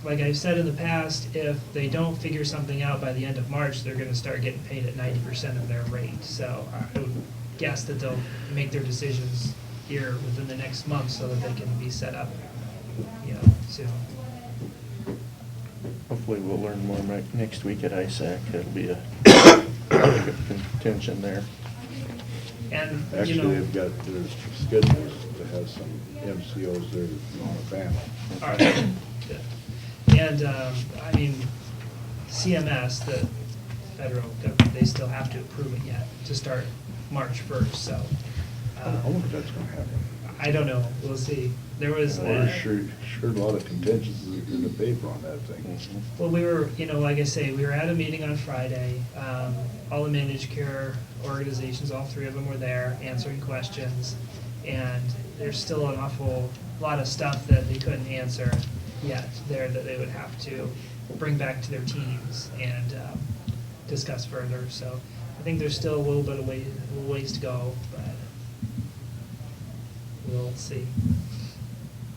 Like I've said in the past, if they don't figure something out by the end of March, they're gonna start getting paid at 90% of their rate. So I would guess that they'll make their decisions here within the next month so that they can be set up, you know, soon. Hopefully we'll learn more next week at ISAC. It'll be a good contention there. And, you Actually, know. they've got, there's schedules that has some MCOs there on a panel. All right, good. And, I mean, CMS, the federal government, they still have to approve it yet to start March 1st, so. I wonder if that's going to happen. I don't know, we'll see. There was, Well, there's sure a lot of contingencies in the paper on that thing. well, we were, like I say, we were at a meeting on Friday. All the managed care organizations, all three of them were there answering questions. And there's still an awful lot of stuff that they couldn't answer yet there that they would have to bring back to their teams and discuss further. So I think there's still a little bit of ways to go, but we'll see.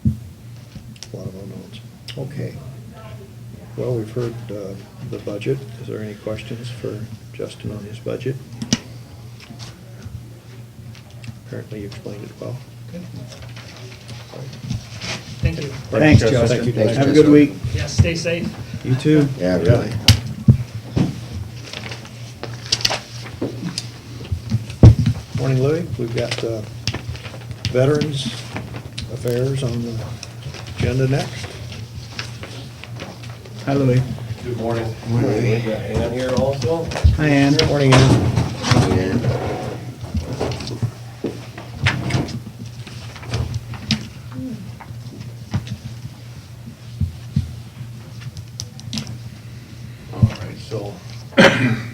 A lot of unknowns. Okay. Well, we've heard the budget. Is there any questions for Justin on his budget? Apparently you explained it well. Good. Thank you. Thanks, Thank Justin. you. Thanks, Have a good Justin. week. Yes, stay safe. You too. Yeah, really. Morning, Louis. We've got Veterans Affairs on the agenda next. Hi, Louis. Good morning. Morning. We got Ann here also. Hi, Ann. Morning, Ann. And All right, so I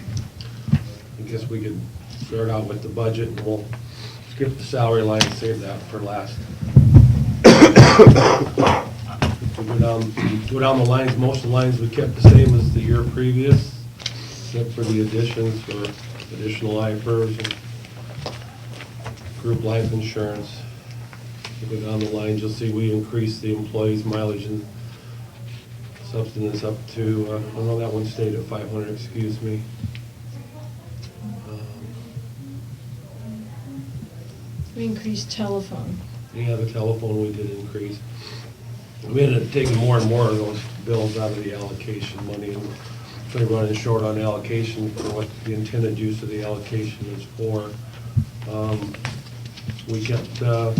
guess we could start out with the budget and we'll skip the salary line and save that for last. If we go down the lines, most of the lines we kept the same as the year previous, except for the additions for additional IFRS and group life insurance. If you go down the lines, you'll see we increased the employees' mileage and substance up to, I know that one stayed at 500, excuse me. We increased telephone. Yeah, the telephone we did increase. We ended up taking more and more of those bills out of the allocation money. And so we're running short on allocation for what the intended use of the allocation is for. We kept, the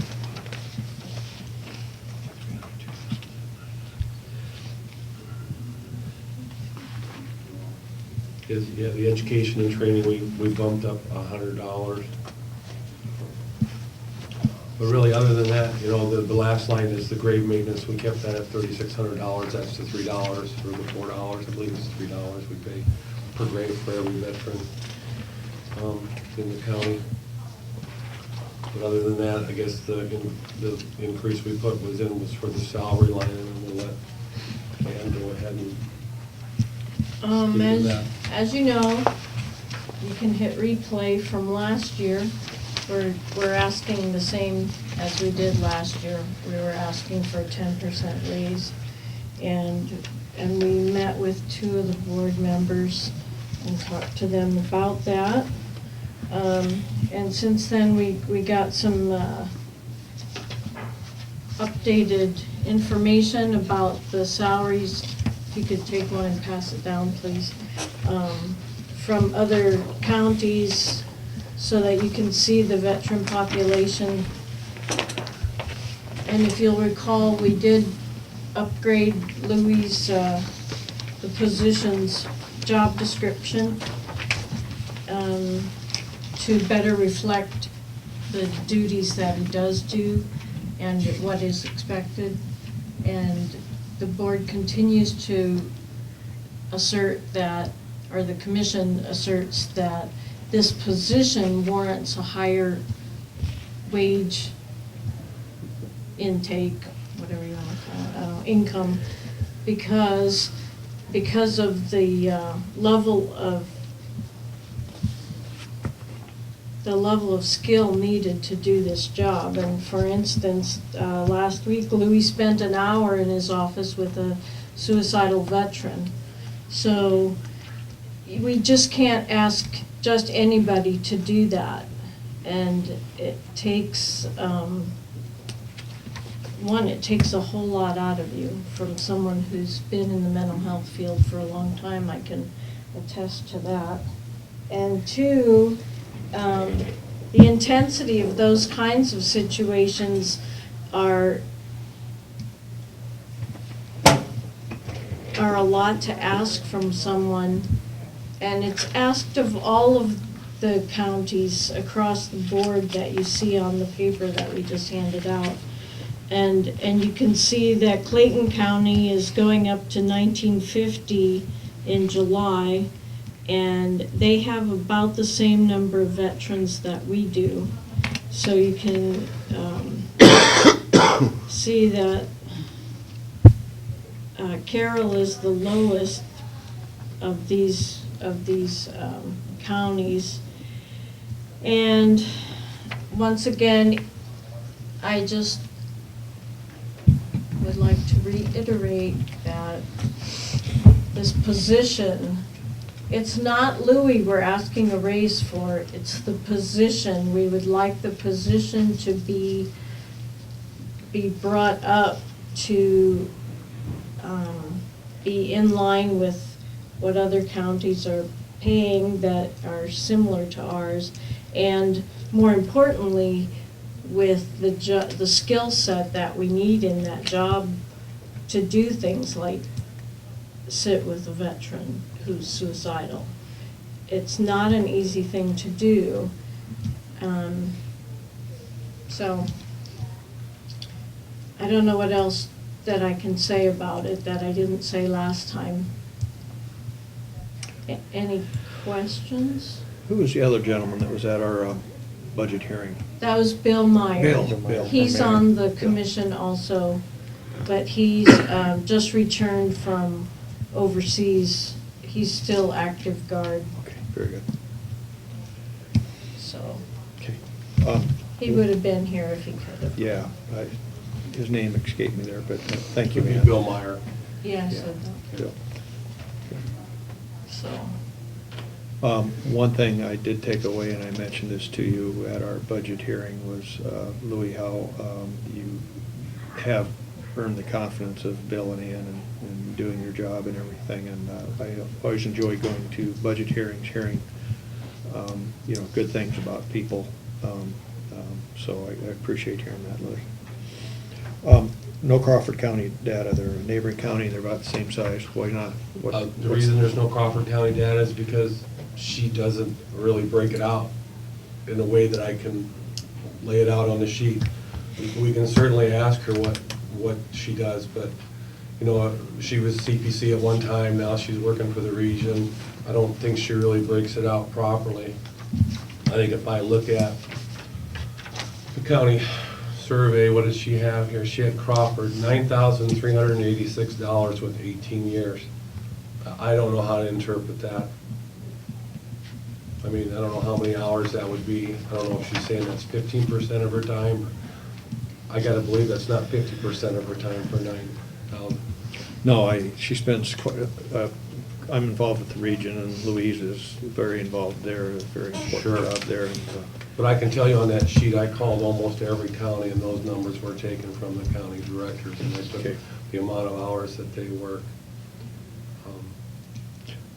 education and training, we bumped up $100. But really, other than that, the last line is the grave maintenance. We kept that at $3,600. That's the $3 or the $4. I believe it's $3 we pay per grave for every veteran in the county. But other than that, I guess the increase we put was for the salary line, and we'll let Ann go ahead and speak to that. As you know, you can hit replay from last year. We're asking the same as we did last year. We were asking for a 10% raise. And we met with two of the board members and talked to them about that. And since then, we got some updated information about the salaries. If you could take one and pass it down, please. From other counties, so that you can see the veteran population. And if you'll recall, we did upgrade Louis' the position's job description to better reflect the duties that he does do and what is expected. And the board continues to assert that, or the commission asserts that this position warrants a higher wage intake, whatever you want to call it, income, because of the level of skill needed to do this job. And for instance, last week Louis spent an hour in his office with a suicidal veteran. So we just can't ask just anybody to do that. And it takes, it takes a whole lot out of you from someone who's been in the mental health field for a long time. I can attest to that. And two, the intensity of those kinds of situations are a lot to ask from someone. And it's asked of all of the counties across the board that you see on the paper that we just handed out. And you can see that Clayton County is going up to 1950 in July, and they have about the same number of veterans that we do. So you can see that Carroll is the lowest of these counties. And once again, I just would like to reiterate that this position, it's not Louis we're asking a raise for, it's the position. We would like the position to be brought up to be in line with what other counties are paying that are similar to ours, and more importantly, with the skill set that we need in that job to do things like sit with a veteran who's suicidal. It's not an easy thing to do. So I don't know what else that I can say about it that I didn't say last time. Any questions? Who was the other gentleman that was at our budget hearing? That was Bill Meyer. Bill. He's Meyer. on the commission also, but he's just returned from overseas. He's still active guard, Okay, very good. so Okay. he would have been here if he could have. Yeah, his name escaped me there, but thank you, Would be man. Bill Meyer. Yeah, I said that. Bill. So, One thing I did take away, and I mentioned this to you at our budget hearing, was, Louis, how you have earned the confidence of Bill and Ann and doing your job and everything. And I always enjoy going to budget hearings, hearing, good things about people. So I appreciate hearing that, Louis. No Crawford County data. They're a neighboring county. They're about the same size. Why not? The reason there's no Crawford County data is because she doesn't really break it out in a way that I can lay it out on the sheet. We can certainly ask her what she does, but, she was CPC at one time, now she's working for the region. I don't think she really breaks it out properly. I think if I look at the county survey, what does she have here? She had Crawford, $9,386 with 18 years. I don't know how to interpret that. I mean, I don't know how many hours that would be. I don't know if she's saying that's 15% of her time. I gotta believe that's not 50% of her time for 9,000. No, she spends I'm involved with the region, and Louise is very involved there, a very important Sure. job there. And, But I can tell you on that sheet, I called almost every county, and those numbers were taken from the county directors, and I took Okay. the amount of hours that they work.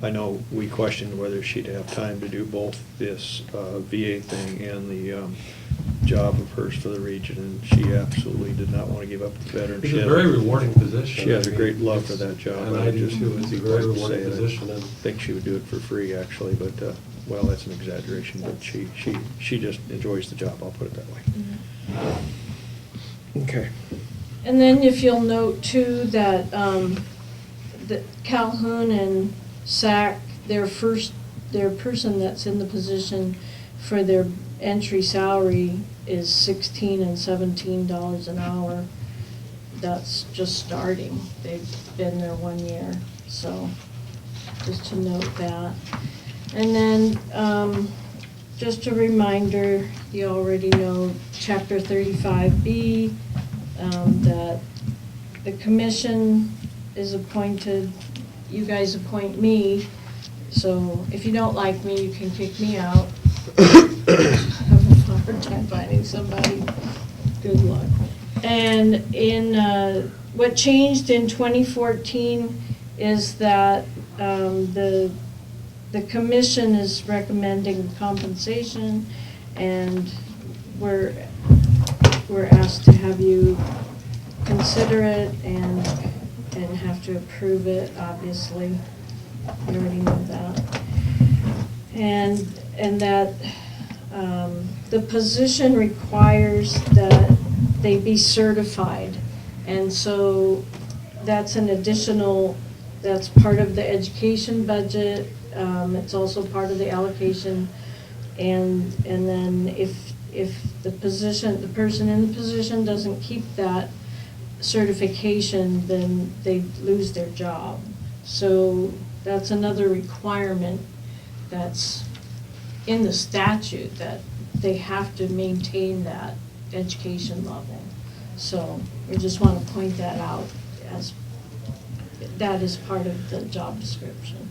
I know we questioned whether she'd have time to do both this VA thing and the job of hers for the region, and she absolutely did not want to give up the veteran. It's a very rewarding position. She has a I mean, great love for it's- that job. And I do just too, it's a be very quick to rewarding say it. position. I And think she would do it for free, actually, but, well, that's an exaggeration, but she just enjoys the job, I'll put it that way. Okay. and then if you'll note too that that Calhoun and Sac, their person that's in the position for their entry salary is $16 and $17 an hour. That's just starting. They've been there 1 year, so just to note that. And then, just a reminder, you already know Chapter 35B, that the commission is appointed, you guys appoint me, so if you don't like me, you can kick me out. I have a hard time finding somebody. Good luck. And in, what changed in 2014 is that the commission is recommending compensation, and we're asked to have you consider it and have to approve it, obviously. You already know that. And that the position requires that they be certified. And so that's an additional, that's part of the education budget. It's also part of the allocation. And then if the person in the position doesn't keep that certification, then they lose their job. So that's another requirement that's in the statute, that they have to maintain that education level. So we just want to point that out, as that is part of the job description.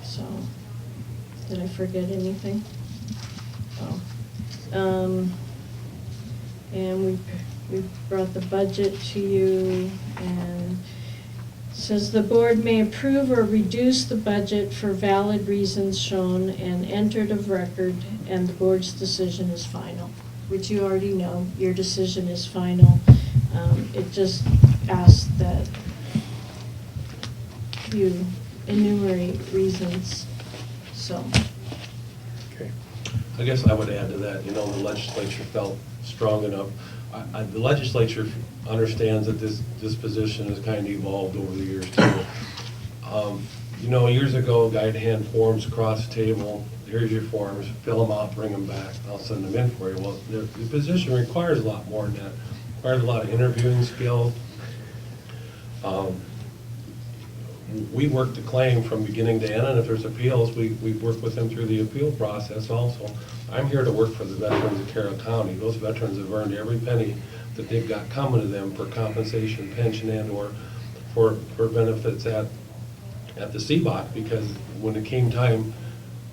So, did I forget anything? Oh. And we brought the budget to you, and says the board may approve or reduce the budget for valid reasons shown and entered of record, and the board's decision is final, which you already know, your decision is final. It just asks that you enumerate reasons, so. Okay. I guess I would add to that, the legislature felt strong enough. The legislature understands that this position has kind of evolved over the years too. Years ago, a guy would hand forms across the table. Here's your forms, fill them out, bring them back, I'll send them in for you. Well, the position requires a lot more than that. Requires a lot of interviewing skills. We work the claim from beginning to end, and if there's appeals, we work with them through the appeal process also. I'm here to work for the veterans of Carroll County. Those veterans have earned every penny that they've got coming to them for compensation, pension, and/or for benefits at the CBOC, because when it came time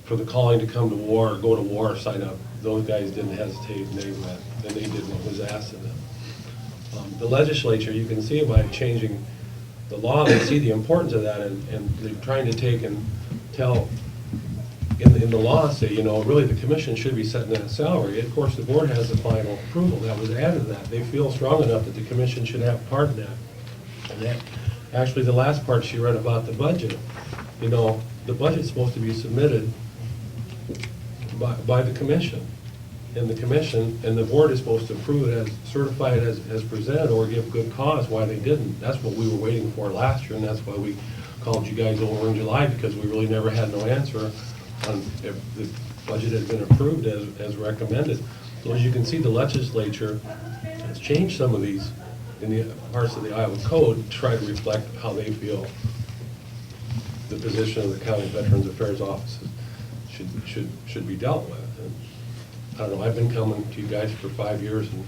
for the calling to come to war, or go to war, sign up, those guys didn't hesitate, and they went, and they did what was asked of them. The legislature, you can see by changing the law, they see the importance of that, and they're trying to take and tell, in the law, say, really the commission should be setting that salary. Of course, the board has the final approval that was added to that. They feel strong enough that the commission should have part in that. And that, actually, the last part she read about the budget, the budget's supposed to be submitted by the commission. And the commission and the board is supposed to approve it as, certify it as presented, or give good cause why they didn't. That's what we were waiting for last year, and that's why we called you guys over in July, because we really never had no answer on if the budget had been approved as recommended. So as you can see, the legislature has changed some of these in the parts of the Iowa Code to try to reflect how they feel the position of the County Veterans Affairs Offices should be dealt with. And I don't know, I've been coming to you guys for 5 years, and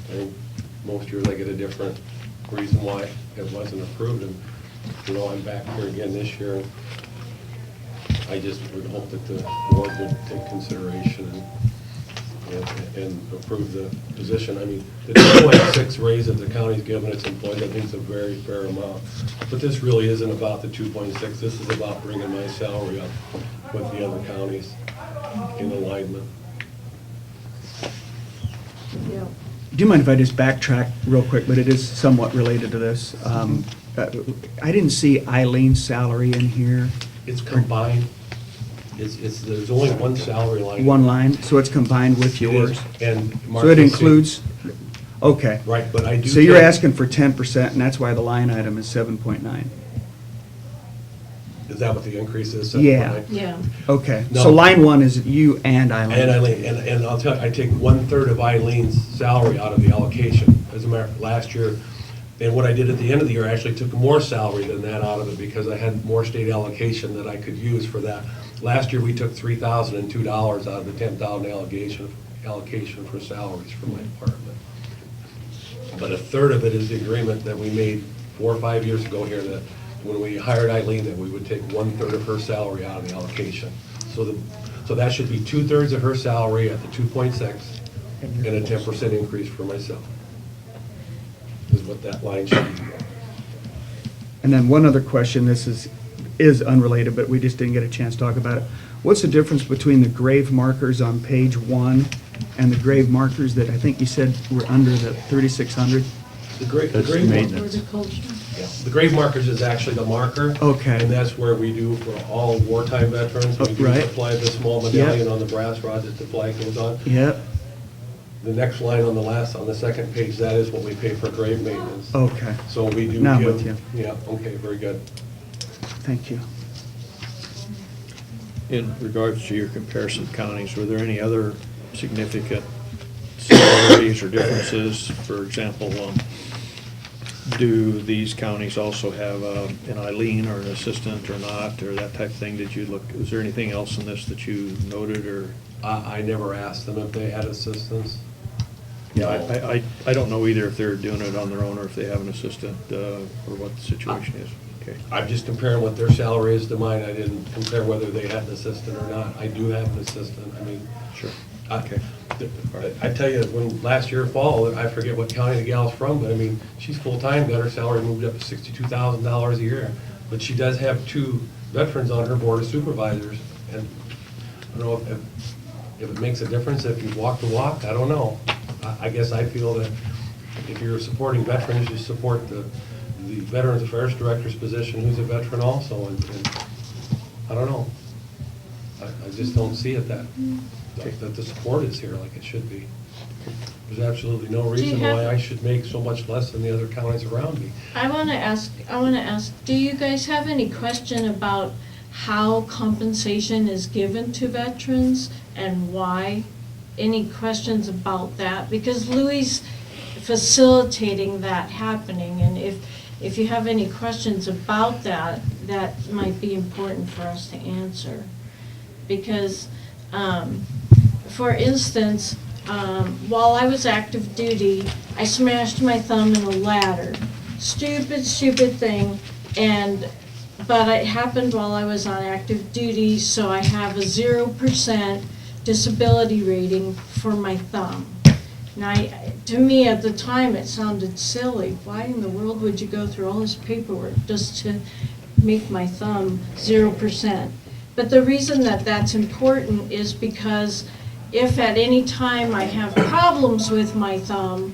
I think most years I get a different reason why it wasn't approved, and I'm back here again this year, and I just would hope that the board would take consideration and approve the position. I mean, the 2.6 raise that the county's given its employees, I think is a very fair amount. But this really isn't about the 2.6. This is about bringing my salary up with the other counties in alignment. Yeah. Do you mind if I just backtrack real quick, but it is somewhat related to this? I didn't see Eileen's salary in here. It's combined. There's only one salary line. One line, so it's combined with yours? And So it includes, okay. Right, but I do. So you're asking for 10%, and that's why the line item is 7.9? Is that what the increase is? Yeah. Yeah. Okay, No. so line one is you and Eileen? And Eileen, and I'll tell you, I take 1/3 of Eileen's salary out of the allocation. As a matter, last year, and what I did at the end of the year, I actually took more salary than that out of it, because I had more state allocation that I could use for that. Last year, we took $3,002 out of the $10,000 allocation for salaries for my department. But 1/3 of it is the agreement that we made 4 or 5 years ago here, that when we hired Eileen, that we would take 1/3 of her salary out of the allocation. So that should be 2/3 of her salary at the 2.6, and a 10% increase for myself, is what that line should be. And then one other question, this is unrelated, but we just didn't get a chance to talk about it. What's the difference between the grave markers on page 1 and the grave markers that I think you said were under the 3,600? The grave Horticulture. The grave markers is actually the marker. Okay. And that's where we do for all wartime veterans. We do Right. supply the small medallion on the brass rod that the flag goes on. Yep. the next line on the second page, that is what we pay for grave maintenance. Okay. So we do Now I'm give. with you. Yeah, okay, very good. Thank you. In regards to your comparison of counties, were there any other significant similarities or differences? For example, do these counties also have an Eileen or an assistant or not, or that type of thing? Did you look, was there anything else in this that you noted, or? I never asked them if they had assistants. Yeah, I don't know either if they're doing it on their own or if they have an assistant, or what the situation is. Okay. I'm just comparing what their salary is to mine. I didn't compare whether they had an assistant or not. I do have an assistant. I mean. Sure. Okay. I tell you, when last year fall, I forget what county the gal's from, but I mean, she's full-time, got her salary moved up to $62,000 a year. But she does have 2 veterans on her board of supervisors. And I don't know if it makes a difference if you walk the walk, I don't know. I guess I feel that if you're supporting veterans, you support the Veterans Affairs Director's position, who's a veteran also, and I don't know. I just don't see it that the support is here like it should be. There's absolutely no reason why I should make so much less than the other counties around me. I want to ask, do you guys have any question about how compensation is given to veterans and why? Any questions about that? Because Louis facilitating that happening, and if you have any questions about that, that might be important for us to answer. Because, for instance, while I was active duty, I smashed my thumb in a ladder. Stupid thing, but it happened while I was on active duty, so I have a 0% disability rating for my thumb. Now, to me at the time, it sounded silly. Why in the world would you go through all this paperwork just to make my thumb 0%? But the reason that that's important is because if at any time I have problems with my thumb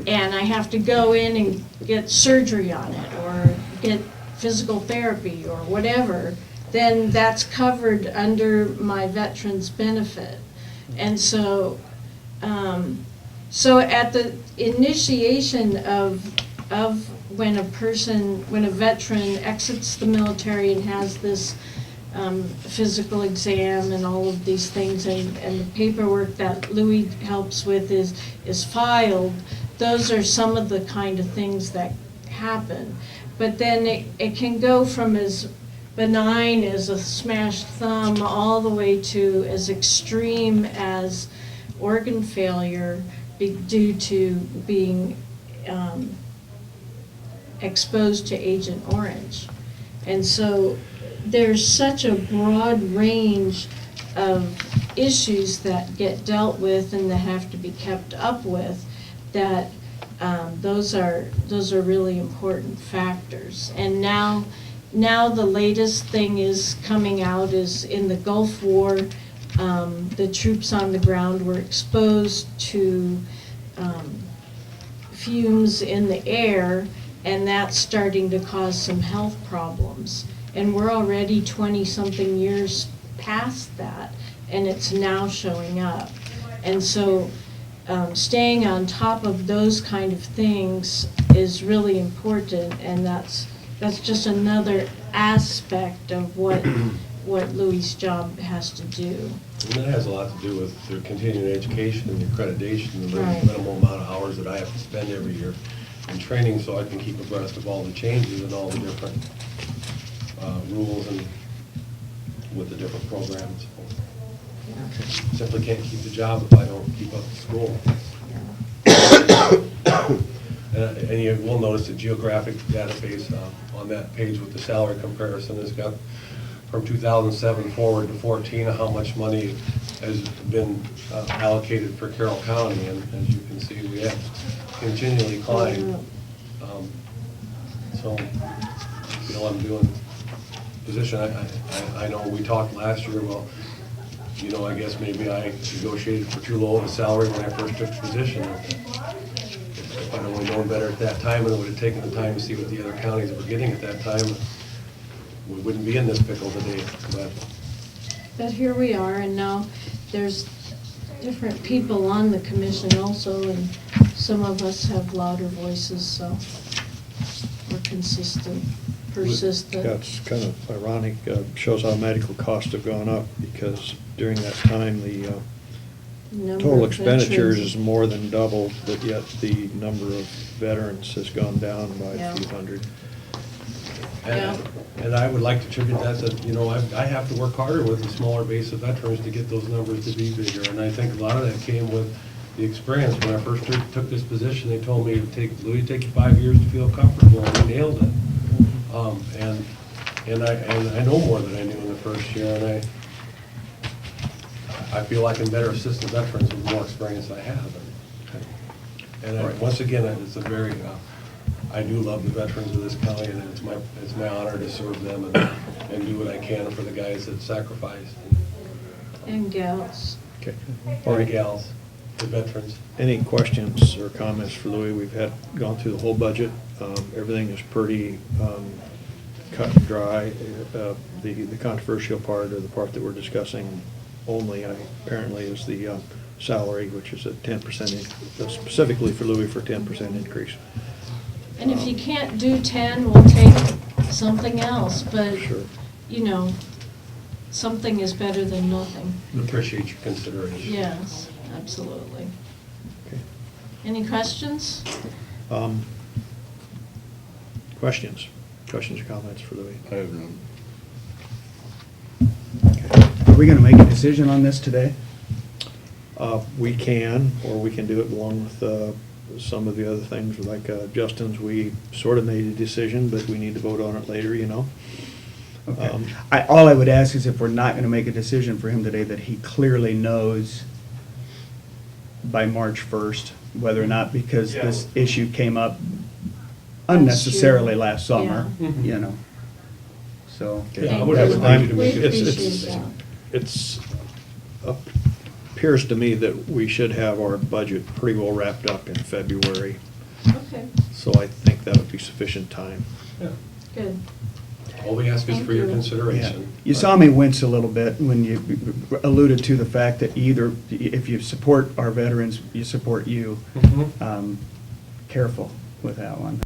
and I have to go in and get surgery on it or get physical therapy or whatever, then that's covered under my veterans benefit. And so, so at the initiation of when a veteran exits the military and has this physical exam and all of these things, and the paperwork that Louis helps with is filed, those are some of the kind of things that happen. But then it can go from as benign as a smashed thumb all the way to as extreme as organ failure due to being exposed to Agent Orange. And so there's such a broad range of issues that get dealt with and that have to be kept up with, that those are really important factors. And now the latest thing is coming out is in the Gulf War, the troops on the ground were exposed to fumes in the air, and that's starting to cause some health problems. And we're already 20-something years past that, and it's now showing up. And so staying on top of those kind of things is really important, and that's just another aspect of what Louis' job has to do. And that has a lot to do with their continuing education and accreditation, the Right. minimal amount of hours that I have to spend every year in training, so I can keep abreast of all the changes and all the different rules and with the different programs. Simply can't keep the job if I don't keep up the school. And you will notice the geographic database on that page with the salary comparison has got from 2007 forward to 14 how much money has been allocated for Carroll County, and as you can see, we have continually climbed. So, I'm doing position. I know we talked last year, well, I guess maybe I negotiated for too low of a salary when I first took the position. If I'd only known better at that time, and it would have taken the time to see what the other counties were getting at that time, we wouldn't be in this pickle today. But here we are, and now there's different people on the commission also, and some of us have louder voices, so we're consistent, persistent. That's kind of ironic, shows how medical costs have gone up, because during that time, the Number total of expenditures veterans. is more than doubled, but yet the number of veterans has gone down by Yeah. a few hundred. Yeah. And I would like to attribute that to, you know, I have to work harder with a smaller base of veterans to get those numbers to be bigger. And I think a lot of that came with the experience. When I first took this position, they told me, Louis, take you 5 years to feel comfortable, and we nailed it. And I know more than I knew in the first year, and I feel I can better assist the veterans with more experience I have. Once again, it's a very, I do love the veterans of this county, and it's my honor to serve them and do what I can for the guys that sacrificed. And gals. Okay. Or gals, the veterans. Any questions or comments for Louis? We've gone through the whole budget. Everything is pretty cut and dry. The controversial part, or the part that we're discussing only, apparently, is the salary, which is a 10%, specifically for Louis, for 10% increase. And if you can't do 10, we'll take something else, but, Sure. you know, something is better than nothing. Appreciate your consideration. Yes, absolutely. Okay. Any questions? Questions? Questions or comments for Louis? I have none. Are we gonna make a decision on this today? We can, or we can do it along with some of the other things, like Justin's. We sort of made a decision, but we need to vote on it later, you know? Okay. All I would ask is if we're not gonna make a decision for him today, that he clearly knows by March 1st, whether or not, because this issue came up unnecessarily last summer, Yeah. you know, so. Yeah, I would have I'm- to make a We decision. appreciate that. It's, appears to me that we should have our budget pretty well wrapped up in February, Okay, so I think that would be sufficient time. Yeah. good. All we ask is for your Thank you. consideration. You saw me wince a little bit when you alluded to the fact that either, if you support our veterans, you support you. Mhm. Careful with that one.